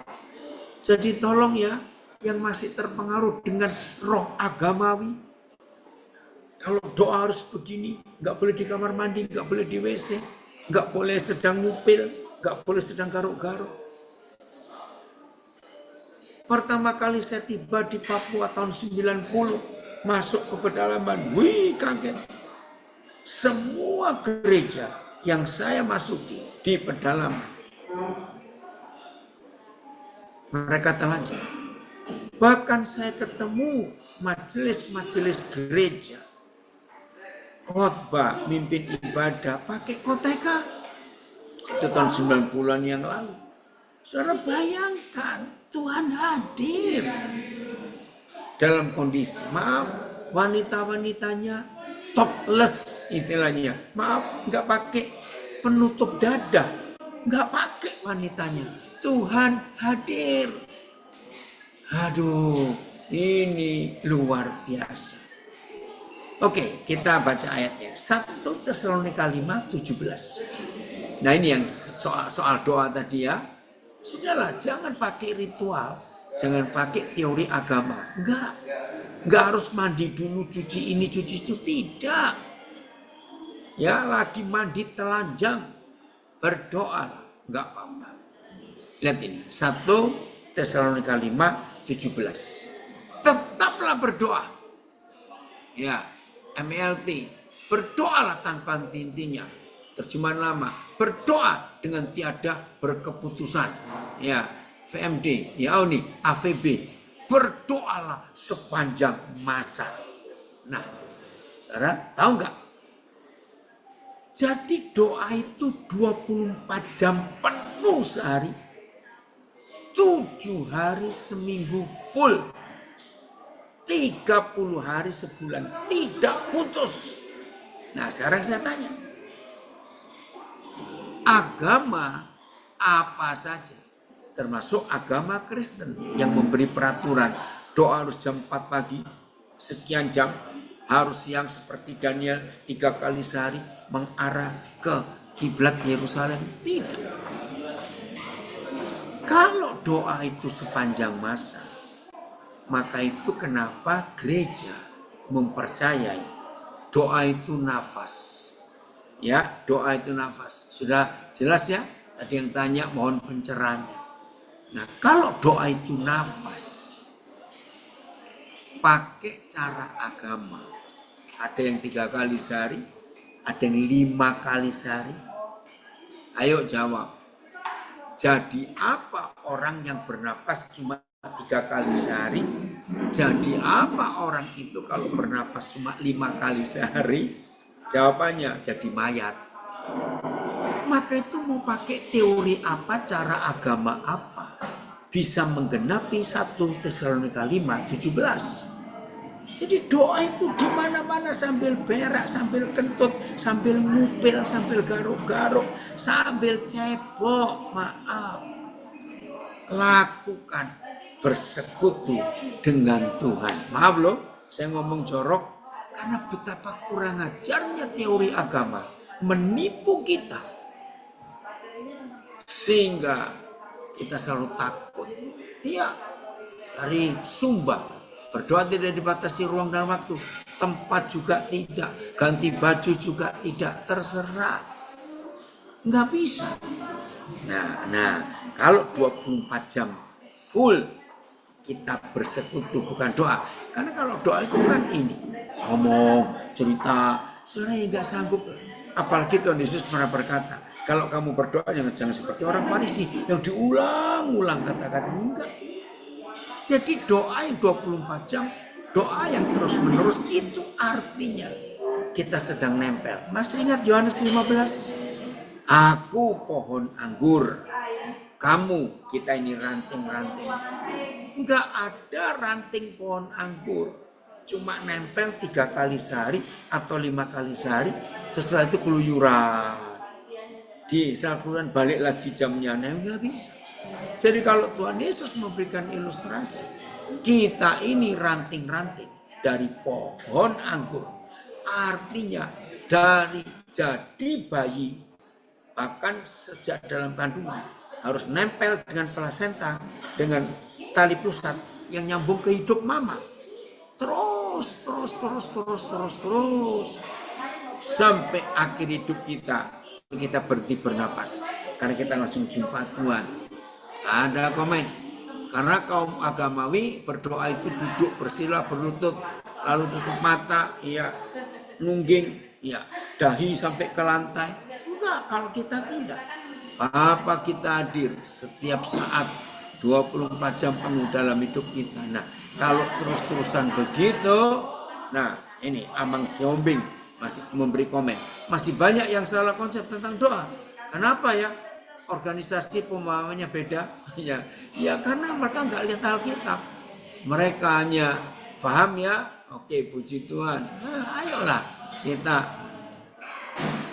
Jadi tolong ya, yang masih terpengaruh dengan roh agamawi. Kalau doa harus begini, nggak boleh di kamar mandi, nggak boleh di WC, nggak boleh sedang ngupil, nggak boleh sedang garuk-garuk. Pertama kali saya tiba di Papua tahun 90, masuk ke pedalaman, wih kaget. Semua gereja yang saya masuki di pedalaman, mereka telanjang. Bahkan saya ketemu majelis-majelis gereja, khotbah, mimpin ibadah pakai koteka. Itu tahun 90-an yang lalu. Saudara bayangkan, Tuhan hadir dalam kondisi, maaf, wanita-wanitanya topless istilahnya. Maaf, nggak pakai penutup dada, nggak pakai wanitanya. Tuhan hadir. Aduh, ini luar biasa. Oke, kita baca ayatnya. 1 Tesalonika 5:17. Nah, ini yang soal doa tadi ya. Sudahlah, jangan pakai ritual, jangan pakai teori agama. Enggak harus mandi dulu, cuci ini, cuci itu, tidak. Ya, lagi mandi telanjang, berdoalah, enggak apa-apa. Lihat ini, 1 Tesalonika 5:17. Tetaplah berdoa. Ya, MLT, berdoalah tanpa henti-hentinya. Terjemahan lama, berdoa dengan tiada berkeputusan. Ya, VMD, ya ini AVB, berdoalah sepanjang masa. Nah, saudara tahu nggak? Jadi doa itu 24 jam penuh sehari, 7 hari seminggu full, 30 hari sebulan, tidak putus. Nah, sekarang saya tanya, agama apa saja, termasuk agama Kristen yang memberi peraturan doa harus jam 4 pagi, sekian jam, harus siang seperti Daniel 3 kali sehari mengarah ke kiblat Yerusalem? Tidak. Kalau doa itu sepanjang masa, maka itu kenapa gereja mempercayai doa itu nafas. Ya, doa itu nafas. Sudah jelas ya? Ada yang tanya, mohon pencerahannya. Nah, kalau doa itu nafas, pakai cara agama. Ada yang 3 kali sehari, ada yang 5 kali sehari. Ayo jawab. Jadi apa orang yang bernapas cuma 3 kali sehari? Jadi apa orang itu kalau bernapas cuma 5 kali sehari? Jawabannya jadi mayat. Maka itu mau pakai teori apa, cara agama apa, bisa menggenapi 1 Tesalonika 5:17. Jadi doa itu di mana-mana, sambil berak, sambil kentut, sambil ngupil, sambil garuk-garuk, sambil cebok, maaf. Lakukan, bersekutu dengan Tuhan. Maaf loh, saya ngomong jorok karena betapa kurang ajarnya teori agama menipu kita. Sehingga kita selalu takut. Iya, dari Sumba, berdoa tidak dibatasi ruang dan waktu, tempat juga tidak, ganti baju juga tidak, terserah. Nggak bisa. Nah, kalau 24 jam full kita bersekutu, bukan doa. Karena kalau doa itu kan ini, ngomong, cerita, saudara yang nggak sanggup. Apalagi Tuhan Yesus pernah berkata, Kalau kamu berdoa jangan seperti orang Farisi yang diulang-ulang kata-katanya, enggak. Jadi doa yang 24 jam, doa yang terus-menerus itu artinya kita sedang nempel. Masih ingat Yohanes 15? Aku pohon anggur, kamu, kita ini ranting-ranting. Enggak ada ranting pohon anggur. Cuma nempel 3 kali sehari atau 5 kali sehari. Setelah itu keluyuran. Di saat keluyuran balik lagi jamnya. Enggak bisa. Jadi kalau Tuhan Yesus memberikan ilustrasi, kita ini ranting-ranting dari pohon anggur. Artinya dari jadi bayi, bahkan sejak dalam kandungan harus nempel dengan plasenta, dengan tali pusat yang nyambung ke hidup mama. Terus sampai akhir hidup kita berhenti bernapas karena kita langsung jumpa Tuhan. Ada komen, karena kaum agamawi berdoa itu duduk bersila berlutut, lalu tutup mata, ya nungging, ya dahi sampai ke lantai. Enggak, kalau kita tidak. Bapa kita hadir setiap saat 24 jam penuh dalam hidup kita. Nah, kalau terus-terusan begitu, nah ini Amang Siombing masih memberi komen. Masih banyak yang salah konsep tentang doa. Kenapa ya? Organisasi pemahamannya beda. Ya karena mereka nggak lihat Alkitab. Mereka hanya paham ya, oke puji Tuhan. Nah, ayolah kita.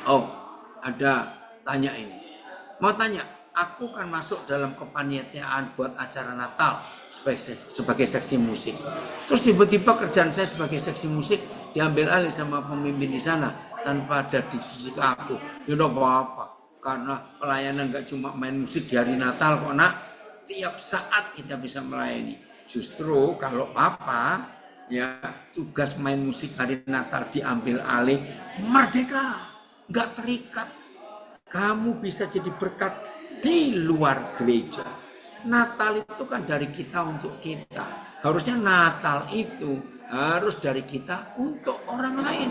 Oh, ada tanya ini. Mau tanya, aku kan masuk dalam kepanitiaan buat acara Natal sebagai seksi musik. Terus tiba-tiba kerjaan saya sebagai seksi musik diambil alih sama pemimpin di sana tanpa ada diskusi ke aku. Ya udah apa-apa, karena pelayanan gak cuma main musik di hari Natal kok nak. Tiap saat kita bisa melayani. Justru kalau papa ya tugas main musik hari Natal diambil alih, merdeka, gak terikat. Kamu bisa jadi berkat di luar gereja. Natal itu kan dari kita untuk kita. Harusnya Natal itu harus dari kita untuk orang lain.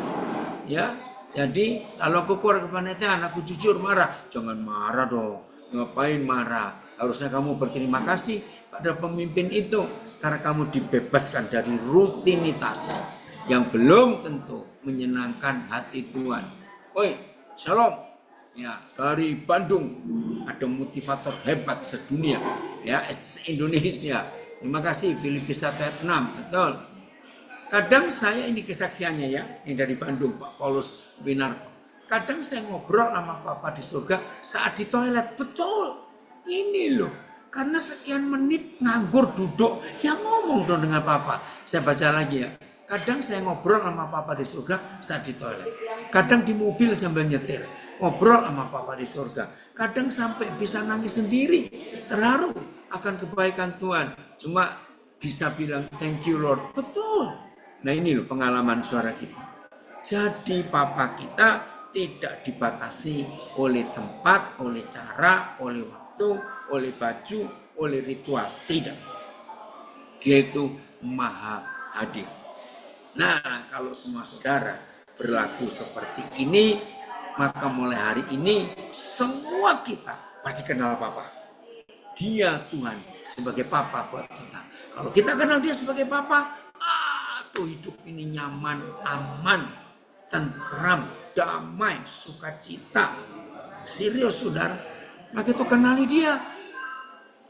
Ya, jadi kalau aku keluar kepanitiaan, aku jujur marah. Jangan marah dong. Ngapain marah? Harusnya kamu berterima kasih pada pemimpin itu karena kamu dibebaskan dari rutinitas yang belum tentu menyenangkan hati Tuhan. Oi, shalom. Ya, dari Bandung ada motivator hebat sedunia, ya, Indonesia. Terima kasih Filipi 1 ayat 6, betul. Kadang saya ini kesaksiannya ya, yang dari Bandung Pak Paulus Winarto. Kadang saya ngobrol sama Papa di surga saat di toilet, betul. Ini loh, karena sekian menit nganggur duduk, ya ngomong dong dengan Papa. Saya baca lagi ya. Kadang saya ngobrol sama Papa di surga saat di toilet. Kadang di mobil sambil nyetir. Ngobrol sama Papa di surga. Kadang sampai bisa nangis sendiri. Terharu akan kebaikan Tuhan. Cuma bisa bilang thank you Lord. Betul. Nah ini loh pengalaman suara kita. Jadi Papa kita tidak dibatasi oleh tempat, oleh cara, oleh waktu, oleh baju, oleh ritual. Tidak. Dia itu maha hadir. Nah kalau semua saudara berlaku seperti ini, maka mulai hari ini semua kita pasti kenal Papa. Dia Tuhan sebagai Papa buat kita. Kalau kita kenal dia sebagai Papa, aduh hidup ini nyaman, aman, tentram, damai, sukacita. Serius saudara, maka itu kenali dia.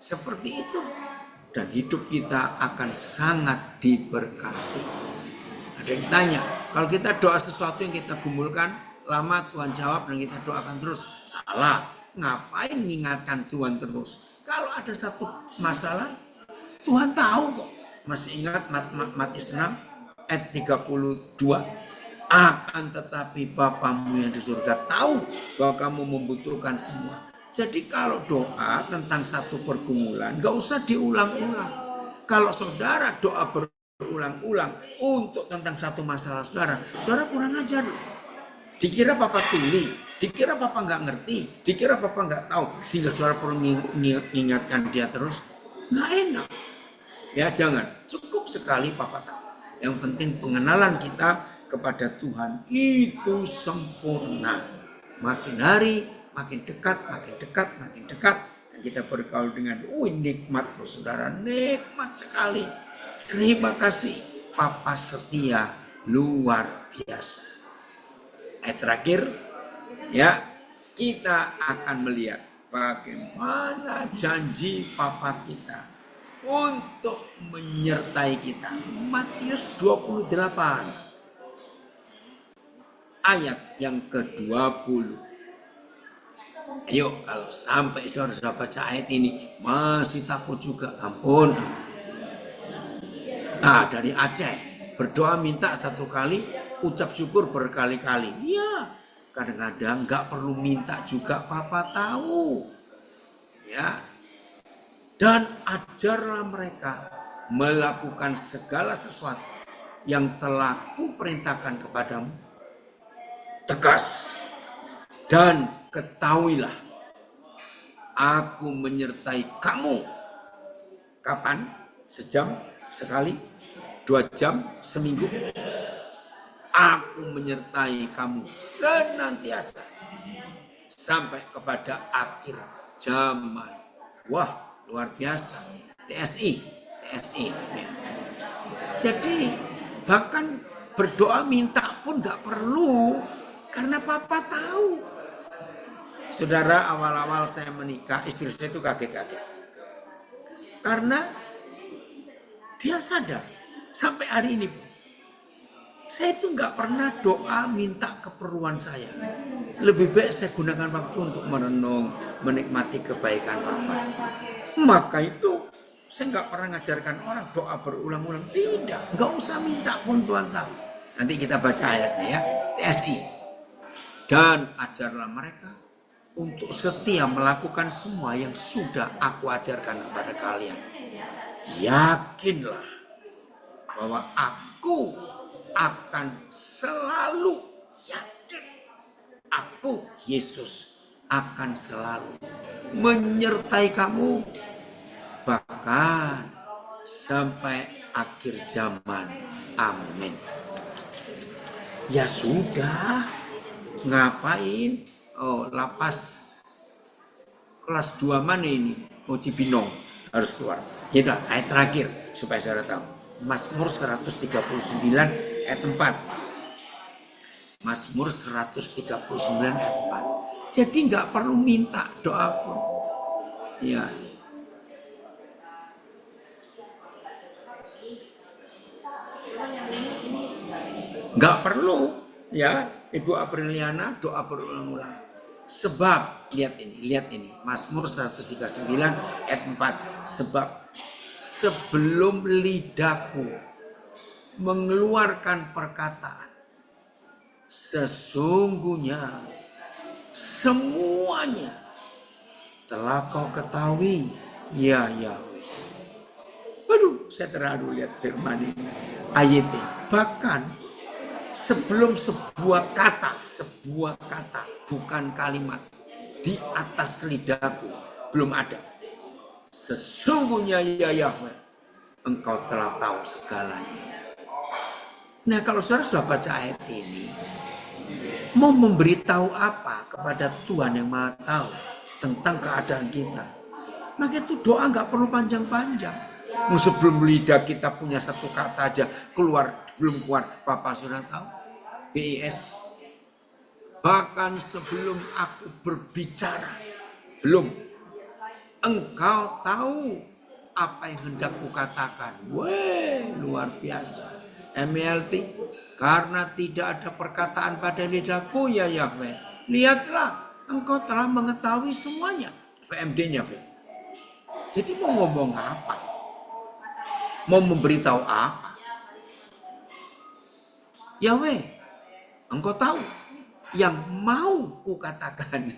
Seperti itu. Dan hidup kita akan sangat diberkati. Ada yang tanya, kalau kita doa sesuatu yang kita gumulkan, lama Tuhan jawab dan kita doakan terus. Salah. Ngapain mengingatkan Tuhan terus? Kalau ada satu masalah, Tuhan tahu kok. Masih ingat Matius 6 ayat 32? Akan tetapi Bapamu yang di surga tahu bahwa kamu membutuhkan semua. Jadi kalau doa tentang satu pergumulan, gak usah diulang-ulang. Kalau saudara doa berulang-ulang untuk tentang satu masalah saudara kurang ajar. Dikira Papa tuli, dikira Papa nggak ngerti, dikira Papa nggak tahu, sehingga saudara perlu mengingatkan dia terus. Nggak enak. Ya jangan, cukup sekali Papa tahu. Yang penting pengenalan kita kepada Tuhan itu sempurna. Makin hari makin dekat, makin dekat, makin dekat. Dan kita bergaul dengan, nikmat loh saudara, nikmat sekali. Terima kasih, Papa setia, luar biasa. Ayat terakhir, ya, kita akan melihat bagaimana janji Papa kita untuk menyertai kita. Matius 28 ayat yang ke-20. Ayo, kalau sampai saudara baca ayat ini masih takut juga, ampun. Nah, dari Aceh, berdoa minta satu kali, ucap syukur berkali-kali. Ya, kadang-kadang nggak perlu minta juga, Papa tahu. Ya, dan ajarlah mereka melakukan segala sesuatu yang telah kuperintahkan kepadamu. Tegas. Dan ketahuilah, aku menyertai kamu. Kapan? Sejam? Sekali? 2 jam? Seminggu? Aku menyertai kamu senantiasa sampai kepada akhir zaman. Wah, luar biasa. TSI. Jadi bahkan berdoa minta pun gak perlu, karena Papa tahu. Saudara, awal-awal saya menikah, istri saya itu kaget-kaget. Karena dia sadar, sampai hari ini saya itu gak pernah doa minta keperluan saya. Lebih baik saya gunakan waktu untuk merenung, menikmati kebaikan Papa. Maka itu saya nggak pernah ngajarkan orang doa berulang-ulang. Tidak, nggak usah minta pun Tuhan tahu. Nanti kita baca ayatnya ya, TSI. Dan ajarlah mereka untuk setia melakukan semua yang sudah aku ajarkan kepada kalian. Yakinlah bahwa aku akan selalu yakin. Aku, Yesus, akan selalu menyertai kamu. Bahkan sampai akhir zaman. Amin. Ya sudah. Ngapain? Oh, lapas kelas 2 mana ini? Oh, Cibinong harus keluar. Ya udah, ayat terakhir supaya saudara tahu. Mazmur 139 ayat 4. Mazmur 139 ayat 4. Jadi nggak perlu minta doa pun. Ya. Nggak perlu, ya. Doa Apriliana, doa berulang-ulang. Sebab, lihat ini. Mazmur 139 ayat 4. Sebab sebelum lidahku mengeluarkan perkataan, sesungguhnya semuanya telah kau ketahui, ya Yahweh. Waduh, saya terharu lihat firman ini. Ayat ini. Bahkan sebelum sebuah kata, bukan kalimat, di atas lidahku belum ada. Sesungguhnya ya Yahweh, engkau telah tahu segalanya. Nah, kalau saudara sudah baca ayat ini, mau memberitahu apa kepada Tuhan yang Maha Tahu tentang keadaan kita? Maka itu doa nggak perlu panjang-panjang. Sebelum lidah kita punya satu kata aja belum keluar, Bapak sudah tahu. BIS. Bahkan sebelum aku berbicara, belum. Engkau tahu apa yang hendak kukatakan. Weh, luar biasa. MLT, karena tidak ada perkataan pada lidahku ya Yahweh. Lihatlah, engkau telah mengetahui semuanya. VMD-nya, Jadi mau ngomong apa? Mau memberitahu apa? Yahweh, engkau tahu yang mau kukatakan.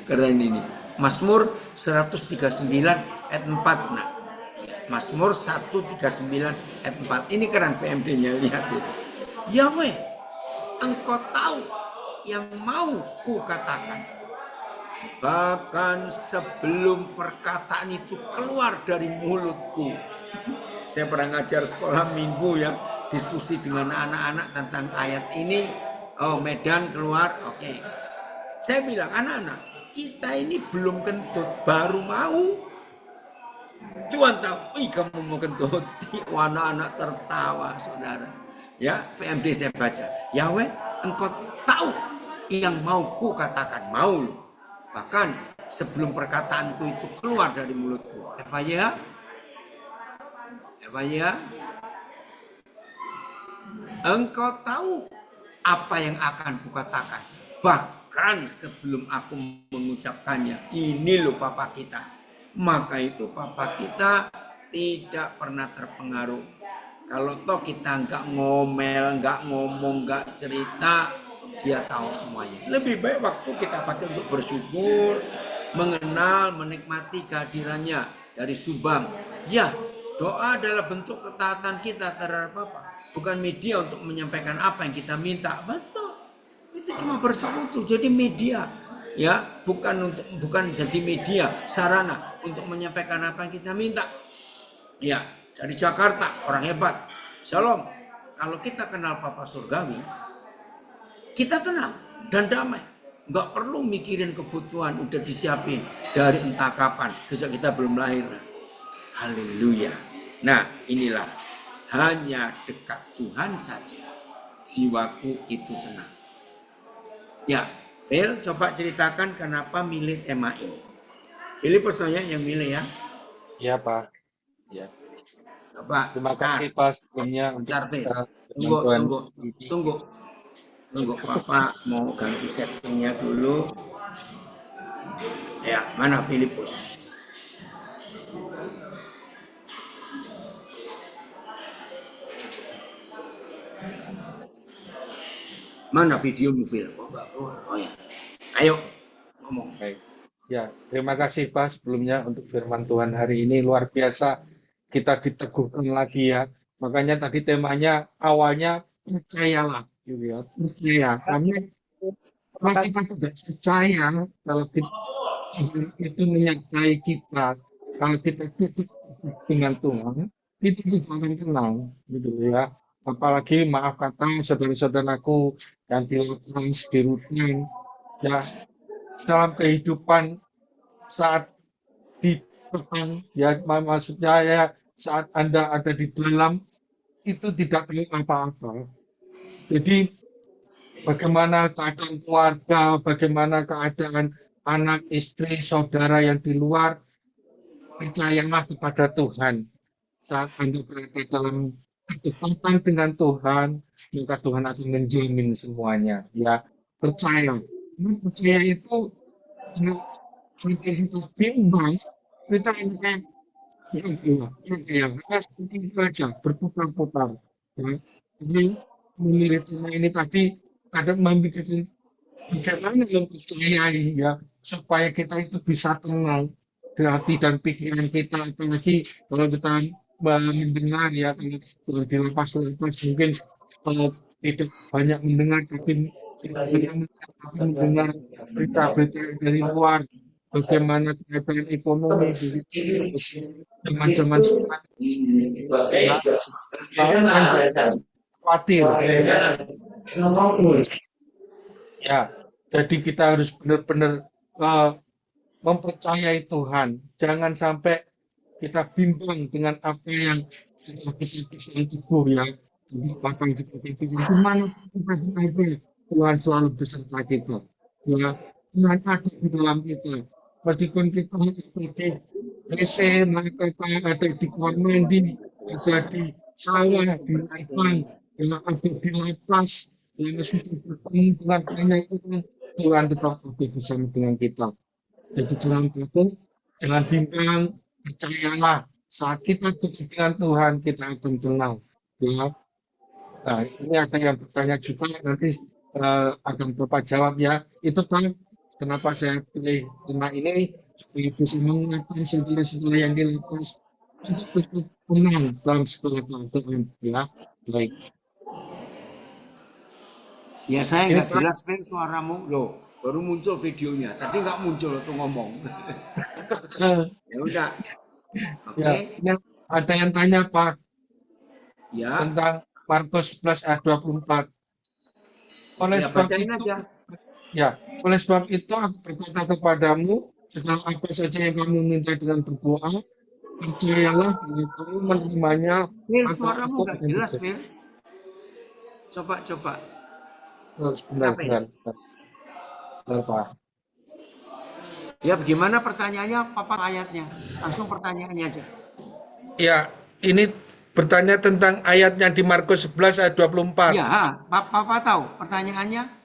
Keren ini. Mazmur 139 ayat 4. Nah, Mazmur 139 ayat 4. Ini keren VMD-nya, lihat itu. Yahweh, engkau tahu yang mau kukatakan. Bahkan sebelum perkataan itu keluar dari mulutku. Saya pernah ngajar sekolah minggu ya, diskusi dengan anak-anak tentang ayat ini. Oh, Medan keluar, oke. Saya bilang, anak-anak, kita ini belum kentut, baru mau. Tuhan tahu, kamu mau kentut. Anak-anak tertawa, saudara. Ya, VMD saya baca. Yahweh, engkau tahu yang mau ku katakan, mau lu. Bahkan sebelum perkataanku itu keluar dari mulutku. Evaya, engkau tahu apa yang akan kukatakan. Bahkan sebelum aku mengucapkannya, ini loh Papa kita. Maka itu Papa kita tidak pernah terpengaruh. Kalau toh kita nggak ngomel, nggak ngomong, nggak cerita, dia tahu semuanya. Lebih baik waktu kita pakai untuk bersyukur, mengenal, menikmati kehadirannya dari Subang. Ya, doa adalah bentuk ketaatan kita terhadap Papa. Bukan media untuk menyampaikan apa yang kita minta. Betul. Itu cuma bersekutu, jadi media. Ya, bukan jadi media, sarana untuk menyampaikan apa yang kita minta. Ya, dari Jakarta, orang hebat. Shalom. Kalau kita kenal Papa Surgawi, kita tenang dan damai. Nggak perlu mikirin kebutuhan, udah disiapin dari entah kapan, sejak kita belum lahir. Haleluya. Nah, inilah hanya dekat Tuhan saja jiwaku itu tenang. Ya, Phil, coba ceritakan kenapa milih tema ini. Pilih personnya yang milih ya. Iya, Pak. Ya. Coba. Terima kasih Pak sebelumnya untuk Phil. bantuan. Tunggu, Papa mau ganti settingnya dulu. Ya, mana Filipus? Mana video Phil? Oh ya. Ayo ngomong. Baik. Ya, terima kasih Pak sebelumnya untuk firman Tuhan hari ini luar biasa. Kita diteguhkan lagi ya. Makanya tadi temanya awalnya percayalah, gitu ya. Percaya. Karena kita tidak percaya kalau itu menyertai kita. Kalau kita tutup dengan Tuhan, kita tidak akan tenang, gitu ya. Apalagi maaf kata saudara-saudaraku yang di lapangan di rutin, ya dalam kehidupan saat di depan, ya maksudnya ya saat Anda ada di dalam itu tidak tahu apa-apa. Jadi bagaimana keadaan keluarga, bagaimana keadaan anak, istri, saudara yang di luar, percayalah kepada Tuhan. Saat Anda berada dalam kedekatan dengan Tuhan, maka Tuhan akan menjamin semuanya. Ya, percaya. Percaya itu sampai kita bimbang, kita akan seperti itu aja, berputar-putar. Ya. Jadi memilih tema ini tadi kadang memikirkan bagaimana mempercayai ya supaya kita itu bisa tenang di hati dan pikiran kita, apalagi kalau kita mendengar ya kalau di lapas-lapas mungkin tidak banyak mendengar tapi mendengar berita-berita dari luar bagaimana keadaan ekonomi teman-teman khawatir ya jadi kita harus benar-benar mempercayai Tuhan, jangan sampai kita bimbang dengan apa yang kita teguh ya. Bahkan kita kemana kita berada, Tuhan selalu beserta kita. Ya, Tuhan ada di dalam kita. Meskipun kita seperti WC, maka ada di kamar mandi, ada di sawah, di ladang, ada di lapas, yang sudah bertemu dengan banyak orang, Tuhan tetap ada bersama dengan kita. Jadi jangan bimbang, percayalah saat kita dekat dengan Tuhan kita akan tenang. Ya. Nah, ini ada yang bertanya juga nanti akan Bapak jawab ya. Itu kan kenapa saya pilih tema ini supaya bisa mengingatkan saudara-saudara yang di lapas untuk tetap tenang dalam segala keadaan. Ya, baik. Ya saya nggak jelas kan suaramu loh. Baru muncul videonya. Tadi nggak muncul tuh ngomong. Ya udah. Oke. Ya, ada yang tanya Pak Ya. tentang Markus 11 ayat 24. Oleh Ya sebab bacain itu, aja. Ya, oleh sebab itu aku berkata kepadamu, segala apa saja yang kamu minta dengan berdoa, percayalah bahwa kamu menerimanya, Phil, maka suaramu itu nggak akan jelas, terjadi. Phil. Coba. Oh, sebentar, Kenapa ini? sebentar, sebentar, sebentar, Pak. Ya, bagaimana pertanyaannya? Papa ayatnya. Langsung pertanyaannya aja. Ya, ini bertanya tentang ayatnya di Markus 11 ayat 24. Ya, Papa tahu pertanyaannya.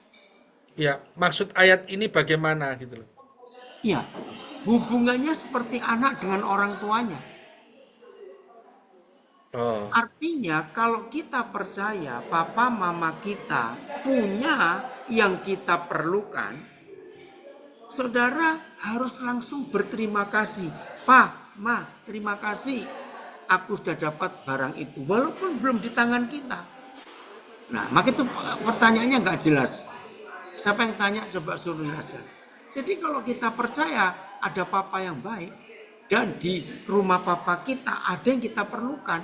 Ya, maksud ayat ini bagaimana gitu loh. Ya, hubungannya seperti anak dengan orang tuanya. Oh, Artinya kalau kita percaya papa mama kita punya yang kita perlukan, saudara harus langsung berterima kasih. Pa, ma, terima kasih. Aku sudah dapat barang itu, walaupun belum di tangan kita. Nah, maka itu pertanyaannya nggak jelas. Siapa yang tanya coba suruh jelaskan. Jadi kalau kita percaya ada papa yang baik dan di rumah papa kita ada yang kita perlukan,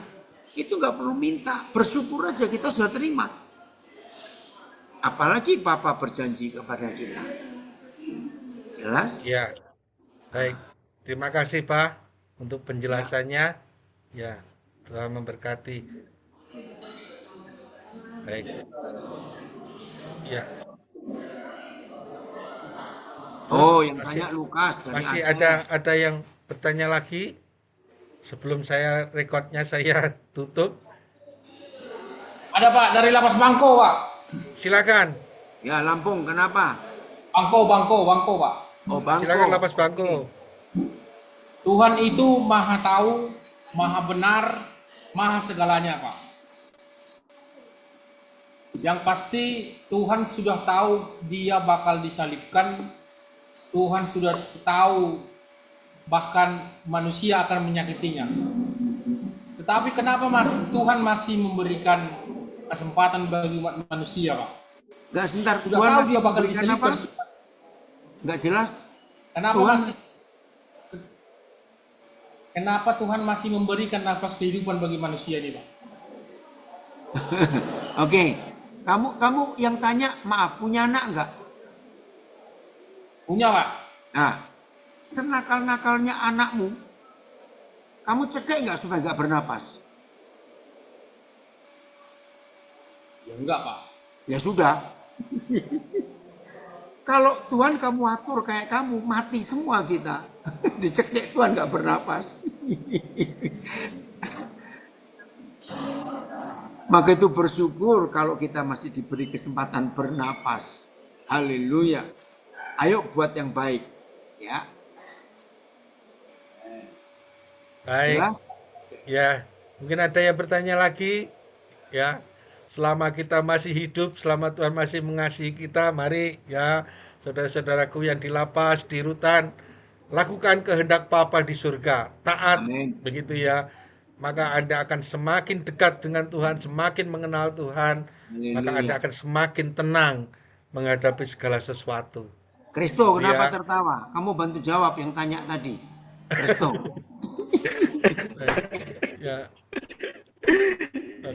itu nggak perlu minta, bersyukur aja kita sudah terima. Apalagi papa berjanji kepada kita. Jelas? ya, baik. Terima kasih, Pak, untuk penjelasannya. Ya, Tuhan memberkati. Baik. Ya, Oh, yang masih tanya Lukas dari masih Aceh. ada yang bertanya lagi. Sebelum saya rekodnya saya tutup. Ada Pak dari Lapas Bangko Pak. Silakan. Ya, Lampung, kenapa? Bangko Pak. Oh, Bangko. Silakan Lapas Bangko. Tuhan itu maha tahu, maha benar, maha segalanya Pak. Yang pasti Tuhan sudah tahu dia bakal disalibkan. Tuhan sudah tahu bahkan manusia akan menyakitinya. Tetapi kenapa Tuhan masih memberikan kesempatan bagi umat manusia, Pak? Nggak, sebentar. Sudah Tuhan tahu masih dia bakal memberikan disalibkan. apa? Nggak jelas. Kenapa Kenapa Tuhan masih memberikan nafas kehidupan bagi manusia ini, Pak? Oke. Kamu yang tanya, maaf, punya anak nggak? Punya, Pak. Nah, senakal-nakalnya anakmu, kamu cegah nggak supaya nggak bernapas? Ya enggak, Pak. Ya sudah. Kalau Tuhan kamu atur kayak kamu, mati semua kita. Dicekik Tuhan nggak bernapas. Maka itu bersyukur kalau kita masih diberi kesempatan bernapas. Haleluya. Ayo buat yang baik. Ya. Baik. Jelas? Ya, mungkin ada yang bertanya lagi. Ya, selama kita masih hidup, selama Tuhan masih mengasihi kita, mari ya saudara-saudaraku yang di lapas, di rutan, lakukan kehendak Bapa di surga. Taat, Amin. begitu ya. Maka Anda akan semakin dekat dengan Tuhan, semakin mengenal Tuhan, maka Anda Haleluya. akan semakin tenang menghadapi segala sesuatu. Kristo, kenapa Ya, tertawa? Kamu bantu jawab yang tanya tadi. Kristo. ya.